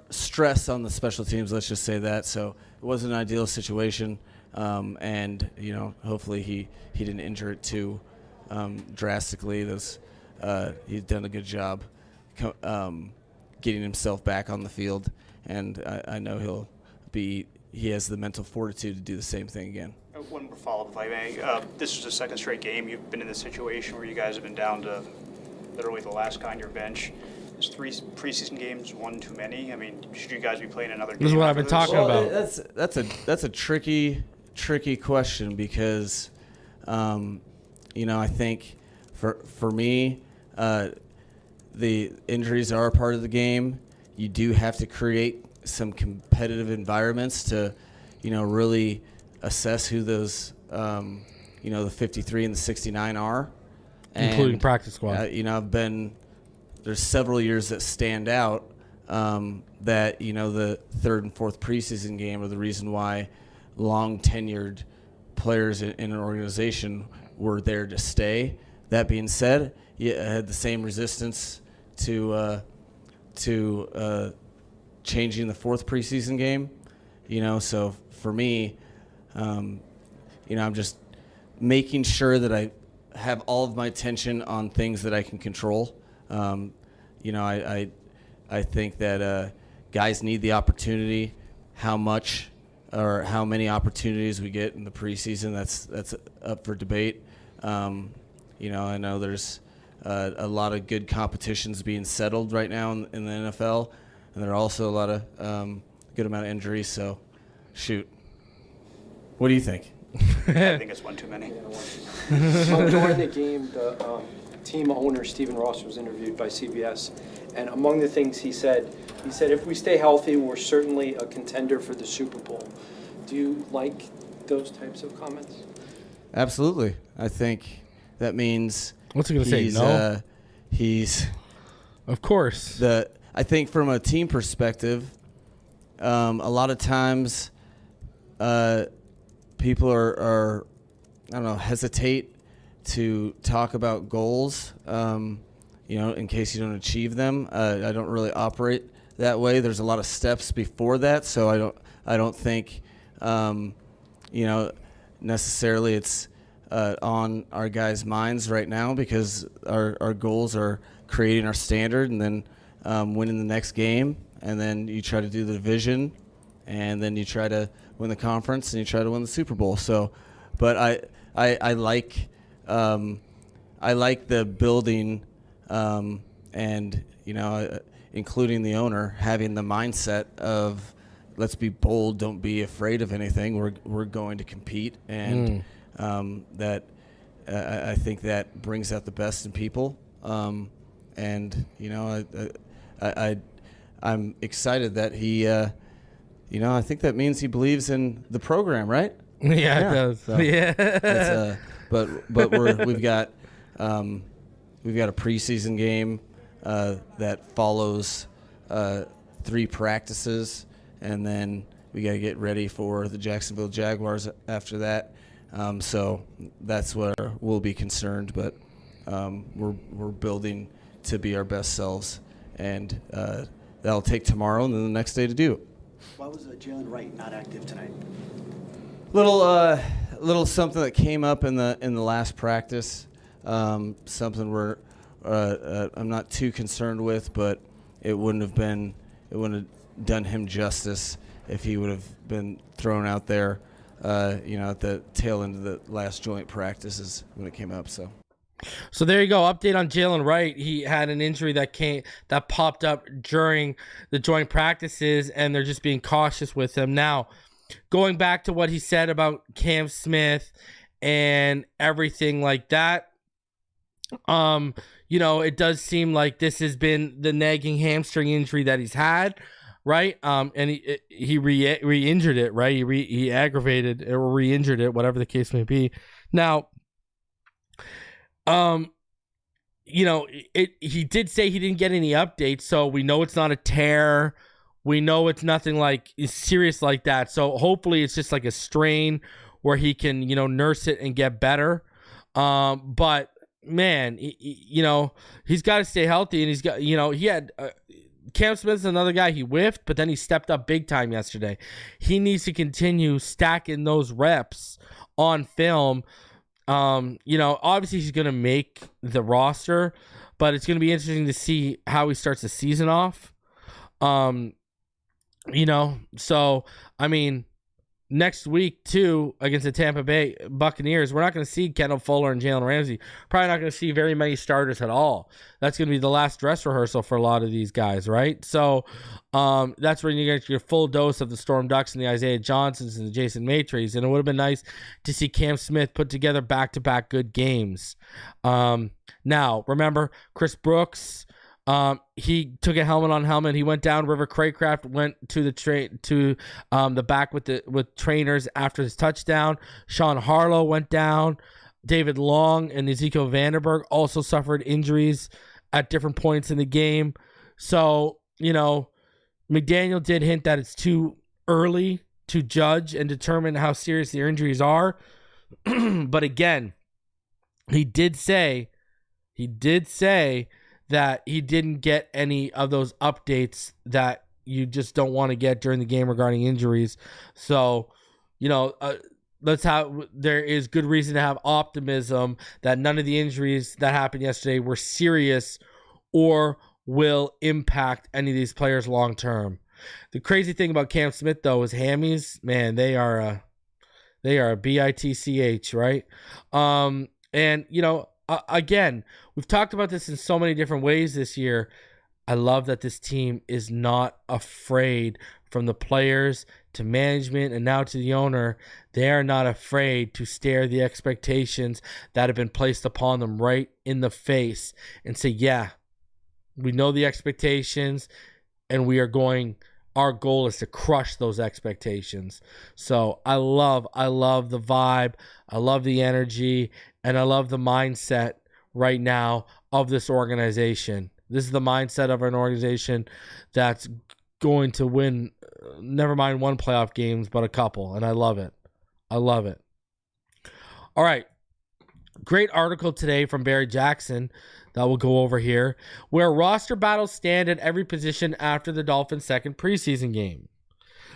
stress on the special teams. Let's just say that. So it wasn't an ideal situation, and hopefully he didn't injure it too drastically. He's done a good job getting himself back on the field, and I know he has the mental fortitude to do the same thing again. One more follow-up, if I may. This is the second straight game you've been in this situation where you guys have been down to literally the last guy on your bench. Is 3 preseason games one too many? I mean, should you guys be playing another game? This is what I've been talking about. That's a tricky question, because I think for me, the injuries are a part of the game. You do have to create some competitive environments to really assess who those the 53 and the 69 are, including practice squad. There's several years that stand out, that the 3rd and 4th preseason game are the reason why long tenured players in an organization were there to stay. That being said, I had the same resistance to changing the 4th preseason game. So for me, I'm just making sure that I have all of my attention on things that I can control. I think that guys need the opportunity. How much or how many opportunities we get in the preseason, that's up for debate. I know there's a lot of good competitions being settled right now in the NFL, and there are also a lot of good amount of injuries. So, shoot. What do you think? I think it's one too many. So during the game, the team owner, Stephen Ross, was interviewed by CBS, and among the things he said, if we stay healthy, we're certainly a contender for the Super Bowl. Do you like those types of comments? Absolutely. I think that means What's he going to say? No? He's... Of course. I think from a team perspective, a lot of times people are hesitate to talk about goals, in case you don't achieve them. I don't really operate that way. There's a lot of steps before that, so I don't think, necessarily it's on our guys' minds right now, because our goals are creating our standard and then winning the next game, and then you try to do the division, and then you try to win the conference, and you try to win the Super Bowl. So, but I like the building, and including the owner having the mindset of, let's be bold, don't be afraid of anything. We're going to compete, and that I think that brings out the best in people. I'm excited that he, I think that means he believes in the program, right? Yeah, it does. So but we've got a preseason game that follows 3 practices, and then we got to get ready for the Jacksonville Jaguars after that. So that's where we'll be concerned, but we're building to be our best selves, and that'll take tomorrow and then the next day to do it. Why was Jalen Wright not active tonight? Little something that came up in the last practice, something where I'm not too concerned with, but it wouldn't have done him justice if he would have been thrown out there, at the tail end of the last joint practices when it came up. So there you go. Update on Jalen Wright. He had an injury that popped up during the joint practices, and they're just being cautious with him. Now, going back to what he said about Cam Smith and everything like that, it does seem like this has been the nagging hamstring injury that he's had, right? And he re-injured it, right? He aggravated or re-injured it, whatever the case may be. Now, he did say he didn't get any updates, so we know it's not a tear. We know it's nothing like serious like that. So hopefully it's just like a strain where he can, nurse it and get better. But man, he's got to stay healthy, and he's got, he had Cam Smith's another guy. He whiffed, but then he stepped up big time yesterday. He needs to continue stacking those reps on film. Obviously he's going to make the roster, but it's going to be interesting to see how he starts the season off. So, I mean, next week, too, against the Tampa Bay Buccaneers, we're not going to see Kendall Fuller and Jalen Ramsey. Probably not going to see very many starters at all. That's going to be the last dress rehearsal for a lot of these guys, right? So, that's when you get your full dose of the Storm Ducks and the Isaiah Johnsons and the Jason Maitres. And it would have been nice to see Cam Smith put together back-to-back good games. Now, remember, Chris Brooks, he took a helmet on helmet. He went down. River Craycraft went to the back with trainers after his touchdown. Sean Harlow went down. David Long and Ezekiel Vandenberg also suffered injuries at different points in the game. So, McDaniel did hint that it's too early to judge and determine how serious their injuries are. But again, he did say that he didn't get any of those updates that you just don't want to get during the game regarding injuries. So, there is good reason to have optimism that none of the injuries that happened yesterday were serious or will impact any of these players long term. The crazy thing about Cam Smith, though, is hammies. Man, they are a bitch, right? Again, we've talked about this in so many different ways this year. I love that this team is not afraid, from the players to management and now to the owner. They are not afraid to stare the expectations that have been placed upon them right in the face and say, yeah, we know the expectations, and our goal is to crush those expectations. So I love the vibe. I love the energy, and I love the mindset right now of this organization. This is the mindset of an organization that's going to win, never mind one playoff games, but a couple, and I love it. All right. Great article today from Barry Jackson that we'll go over here, where roster battles stand at every position after the Dolphins' second preseason game.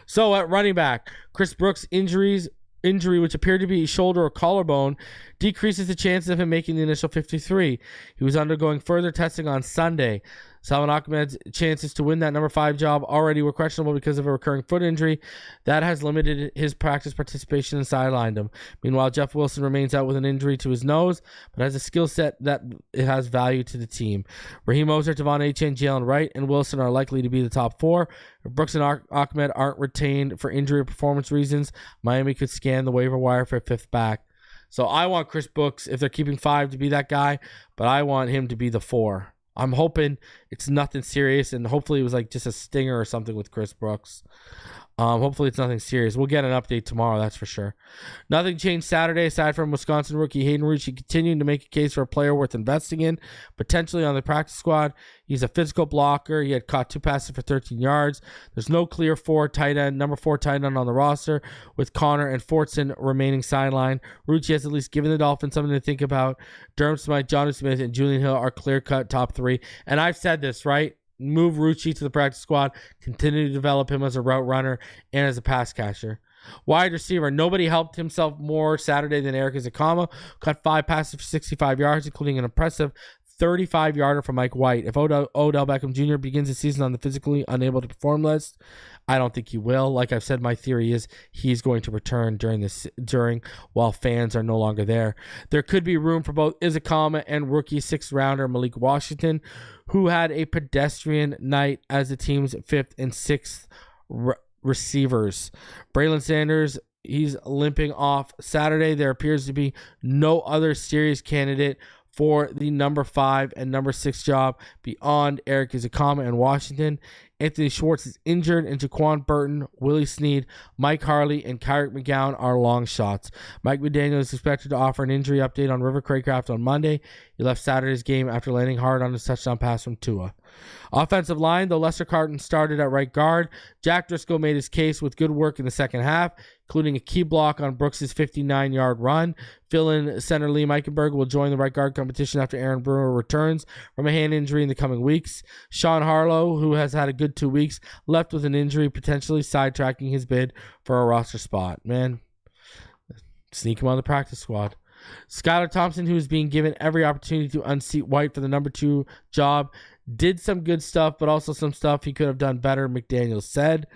So at running back, Chris Brooks' injury, which appeared to be shoulder or collarbone, decreases the chances of him making the initial 53. He was undergoing further testing on Sunday. Salvon Ahmed's chances to win that number 5 job already were questionable because of a recurring foot injury that has limited his practice participation and sidelined him. Meanwhile, Jeff Wilson remains out with an injury to his nose, but has a skill set that it has value to the team. Raheem Mostert, De'Von Achane, Jalen Wright, and Wilson are likely to be the top 4. If Brooks and Ahmed aren't retained for injury or performance reasons, Miami could scan the waiver wire for a 5th back. So I want Chris Brooks, if they're keeping 5, to be that guy, but I want him to be the 4. I'm hoping it's nothing serious, and hopefully it was like just a stinger or something with Chris Brooks. Hopefully it's nothing serious. We'll get an update tomorrow, that's for sure. Nothing changed Saturday aside from Wisconsin rookie Hayden Ritchie continuing to make a case for a player worth investing in, potentially on the practice squad. He's a physical blocker. He had caught 2 passes for 13 yards. There's no clear number 4 tight end on the roster, with Connor and Fortson remaining sidelined. Ritchie has at least given the Dolphins something to think about. Durham Smythe, Jonnu Smith, and Julian Hill are clear-cut top 3. And I've said this, right? Move Ritchie to the practice squad, continue to develop him as a route runner and as a pass catcher. Wide receiver, nobody helped himself more Saturday than Eric Ezukanma. Caught 5 passes for 65 yards, including an impressive 35-yarder from Mike White. If Odell Beckham Jr. begins the season on the physically unable to perform list, I don't think he will. Like I've said, my theory is he's going to return during while fans are no longer there. There could be room for both Ezukanma and rookie 6th rounder Malik Washington, who had a pedestrian night as the team's 5th and 6th receivers. Braylon Sanders, he's limping off Saturday. There appears to be no other serious candidate for the number 5 and number 6 job beyond Eric Ezukanma and Washington. Anthony Schwartz is injured, and Jaquan Burton, Willie Snead, Mike Harley, and Kyrick McGowan are long shots. Mike McDaniel is expected to offer an injury update on River Craycraft on Monday. He left Saturday's game after landing hard on his touchdown pass from Tua. Offensive line, though Lester Carton started at right guard, Jack Driscoll made his case with good work in the second half, including a key block on Brooks' 59-yard run. Fill-in center Lee Meichenberg will join the right guard competition after Aaron Brewer returns from a hand injury in the coming weeks. Sean Harlow, who has had a good 2 weeks, left with an injury, potentially sidetracking his bid for a roster spot. Man, sneak him on the practice squad. Skylar Thompson, who is being given every opportunity to unseat White for the number 2 job, did some good stuff, but also some stuff he could have done better, McDaniel said.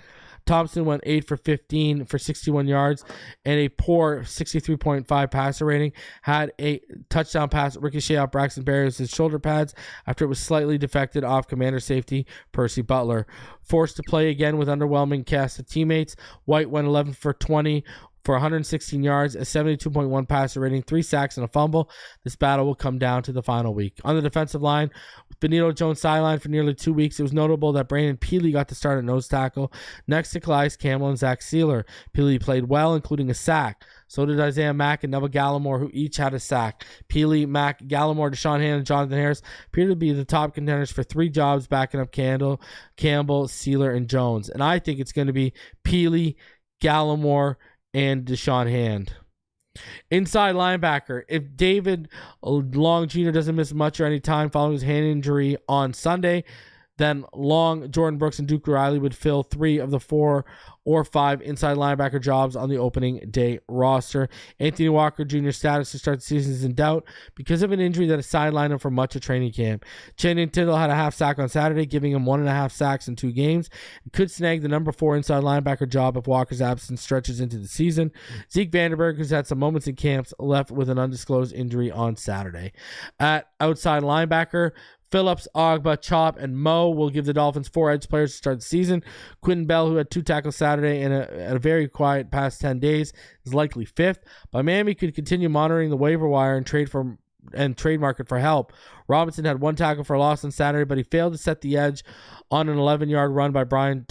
Thompson went 8 for 15 for 61 yards and a poor 63.5 passer rating. Had a touchdown pass ricochet off Braxton Berrios' shoulder pads after it was slightly defected off commander safety Percy Butler. Forced to play again with underwhelming cast of teammates, White went 11 for 20 for 116 yards, a 72.1 passer rating, 3 sacks, and a fumble. This battle will come down to the final week. On the defensive line, with Benito Jones sidelined for nearly 2 weeks, it was notable that Brandon Peely got to start at nose tackle next to Calais Campbell and Zach Sealer. Peely played well, including a sack. So did Isaiah Mack and Neville Gallimore, who each had a sack. Peely, Mack, Gallimore, Deshaun Hand, and Jonathan Harris appear to be the top contenders for 3 jobs, backing up Campbell, Sealer, and Jones. And I think it's going to be Peely, Gallimore, and Deshaun Hand. Inside linebacker, if David Long Jr. doesn't miss much or any time following his hand injury on Sunday, then Long, Jordan Brooks, and Duke Riley would fill 3 of the 4 or 5 inside linebacker jobs on the opening day roster. Anthony Walker Jr.'s status to start the season is in doubt because of an injury that has sidelined him for much of training camp. Channing Tindall had a half sack on Saturday, giving him 1.5 sacks in 2 games, and could snag the number 4 inside linebacker job if Walker's absence stretches into the season. Zeke Vandenberg, who's had some moments in camps, left with an undisclosed injury on Saturday. At outside linebacker, Phillips, Ogba, Chop, and Moe will give the Dolphins 4 edge players to start the season. Quentin Bell, who had 2 tackles Saturday and a very quiet past 10 days, is likely 5th. But Miami could continue monitoring the waiver wire and trade market for help. Robinson had 1 tackle for a loss on Saturday, but he failed to set the edge on an 11-yard run by Brian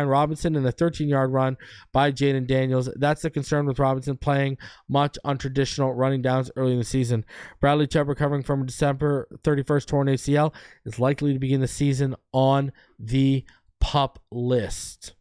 Robinson and a 13-yard run by Jaden Daniels. That's the concern with Robinson playing much on traditional running downs early in the season. Bradley Chubb, recovering from a December 31st torn ACL, is likely to begin the season on the PUP list.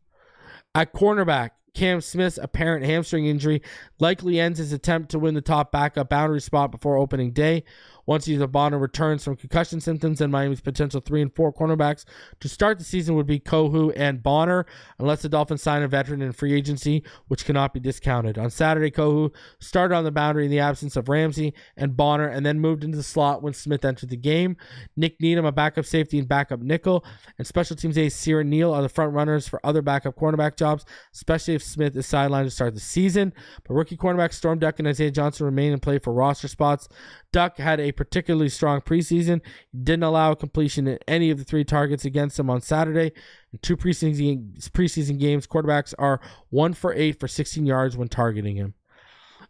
At cornerback, Cam Smith's apparent hamstring injury likely ends his attempt to win the top backup boundary spot before opening day. Once either Bonner returns from concussion symptoms, and Miami's potential 3 and 4 cornerbacks to start the season would be Kohu and Bonner, unless the Dolphins sign a veteran in free agency, which cannot be discounted. On Saturday, Kohu started on the boundary in the absence of Ramsey and Bonner, and then moved into the slot when Smith entered the game. Nick Needham, a backup safety and backup nickel, and special teams ace Ciaran Neal are the front runners for other backup cornerback jobs, especially if Smith is sidelined to start the season. But rookie cornerbacks Storm Duck and Isaiah Johnson remain in play for roster spots. Duck had a particularly strong preseason. He didn't allow completion in any of the 3 targets against him on Saturday. In 2 preseason games, quarterbacks are 1 for 8 for 16 yards when targeting him.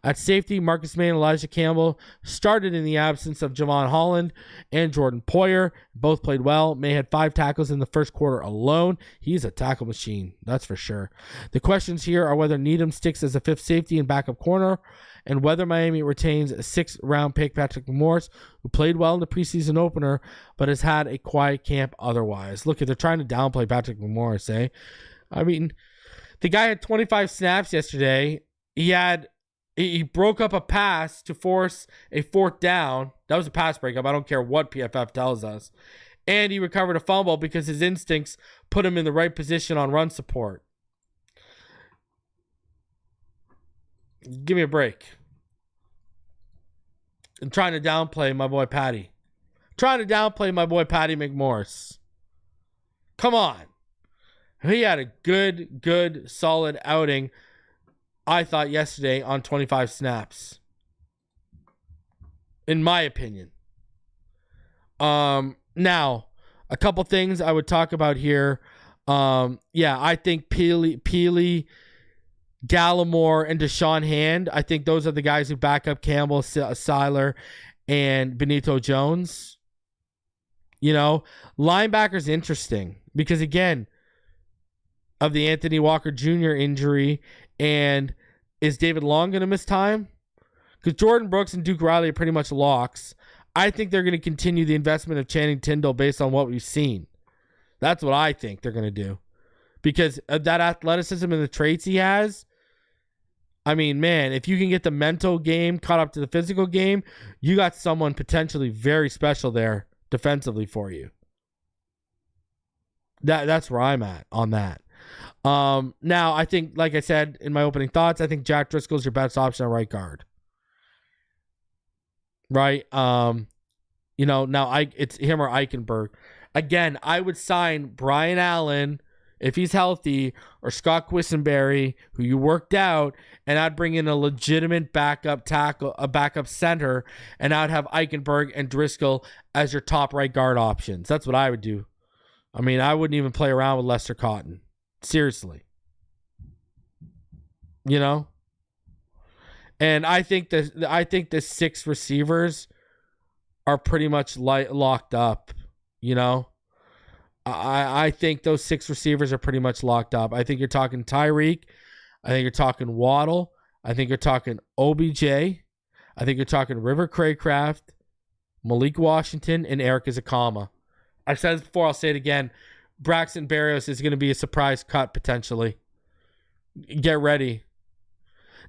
At safety, Marcus May and Elijah Campbell started in the absence of Javon Holland and Jordan Poyer. Both played well. May had 5 tackles in the first quarter alone. He's a tackle machine, that's for sure. The questions here are whether Needham sticks as a 5th safety and backup corner, and whether Miami retains a 6th-round pick Patrick Morris, who played well in the preseason opener, but has had a quiet camp otherwise. Look, they're trying to downplay Patrick Morris, eh? I mean, the guy had 25 snaps yesterday. He broke up a pass to force a 4th down. That was a pass breakup. I don't care what PFF tells us. And he recovered a fumble because his instincts put him in the right position on run support. Give me a break. I'm trying to downplay my boy Patty. McMorris. Come on. He had a good, solid outing, I thought, yesterday on 25 snaps. In my opinion. Now, a couple things I would talk about here. I think Peely, Gallimore, and Deshaun Hand, I think those are the guys who back up Campbell, Seiler, and Benito Jones. You know, linebacker's interesting because, again, of the Anthony Walker Jr. injury, and is David Long going to miss time? Because Jordan Brooks and Duke Riley are pretty much locks. I think they're going to continue the investment of Channing Tindall based on what we've seen. That's what I think they're going to do. Because of that athleticism and the traits he has, I mean, man, if you can get the mental game caught up to the physical game, you got someone potentially very special there defensively for you. That's where I'm at on that. Now, I think, like I said in my opening thoughts, I think Jack Driscoll's your best option at right guard. Right? Now it's him or Eichenberg. Again, I would sign Brian Allen, if he's healthy, or Scott Quisenberry, who you worked out, and I'd bring in a legitimate backup tackle, a backup center, and I'd have Eichenberg and Driscoll as your top right guard options. That's what I would do. I mean, I wouldn't even play around with Lester Cotton. Seriously. You know? And I think the 6 receivers are pretty much locked up, you know? I think those 6 receivers are pretty much locked up. I think you're talking Tyreek. I think you're talking Waddle. I think you're talking OBJ. I think you're talking River Craycraft, Malik Washington, and Eric Izakama. I've said this before. I'll say it again. Braxton Berrios is going to be a surprise cut potentially. Get ready.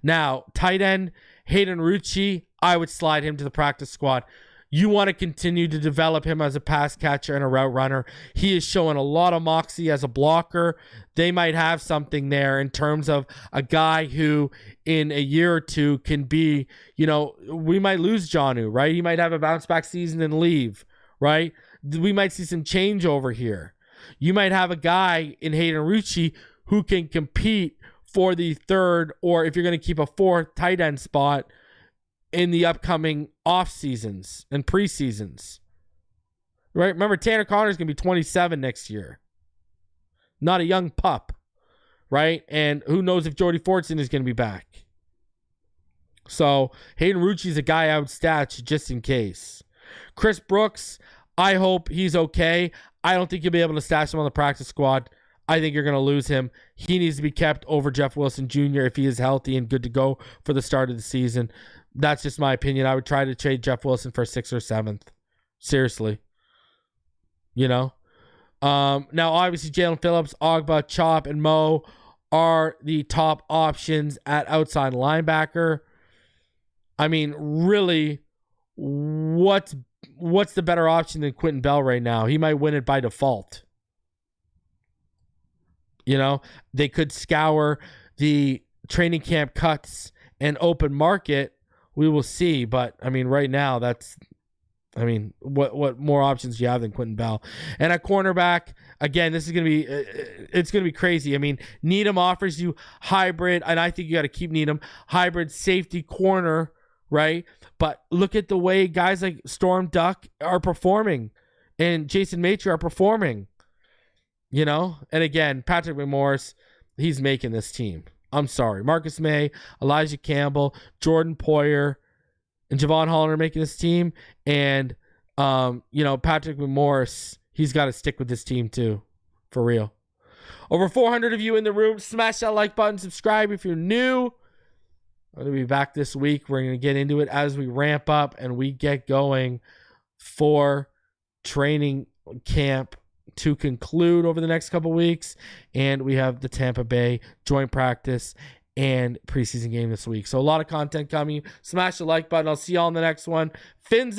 Now, tight end Hayden Rucci, I would slide him to the practice squad. You want to continue to develop him as a pass catcher and a route runner. He is showing a lot of moxie as a blocker. They might have something there in terms of a guy who in a year or two can be, we might lose Jonnu, right? He might have a bounce back season and leave, right? We might see some change over here. You might have a guy in Hayden Rucci who can compete for the 3rd, or if you're going to keep a 4th tight end spot in the upcoming off seasons and preseasons. Right? Remember, Tanner Connor's going to be 27 next year. Not a young pup. Right? And who knows if Jordy Fortson is going to be back. So, Hayden Rucci's a guy I would stash just in case. Chris Brooks, I hope he's okay. I don't think you'll be able to stash him on the practice squad. I think you're going to lose him. He needs to be kept over Jeff Wilson Jr. if he is healthy and good to go for the start of the season. That's just my opinion. I would try to trade Jeff Wilson for 6th or 7th. Seriously. Now, obviously, Jalen Phillips, Ogba, Chop, and Mo are the top options at outside linebacker. I mean, really, what's the better option than Quentin Bell right now? He might win it by default. You know, they could scour the training camp cuts and open market. We will see. But, I mean, right now, what more options do you have than Quentin Bell? And at cornerback, again, this is going to be, it's going to be crazy. I mean, Needham offers you hybrid, and I think you got to keep Needham, hybrid safety corner, right? But look at the way guys like Storm Duck are performing and Jason Maitre are performing, you know? And again, Patrick McMorris, he's making this team. I'm sorry. Marcus May, Elijah Campbell, Jordan Poyer, and Javon Holland are making this team. And, Patrick McMorris, he's got to stick with this team too, for real. Over 400 of you in the room. Smash that like button. Subscribe if you're new. I'm going to be back this week. We're going to get into it as we ramp up and we get going for training camp to conclude over the next couple weeks. And we have the Tampa Bay joint practice and preseason game this week. So a lot of content coming. Smash the like button. I'll see y'all in the next one. Fins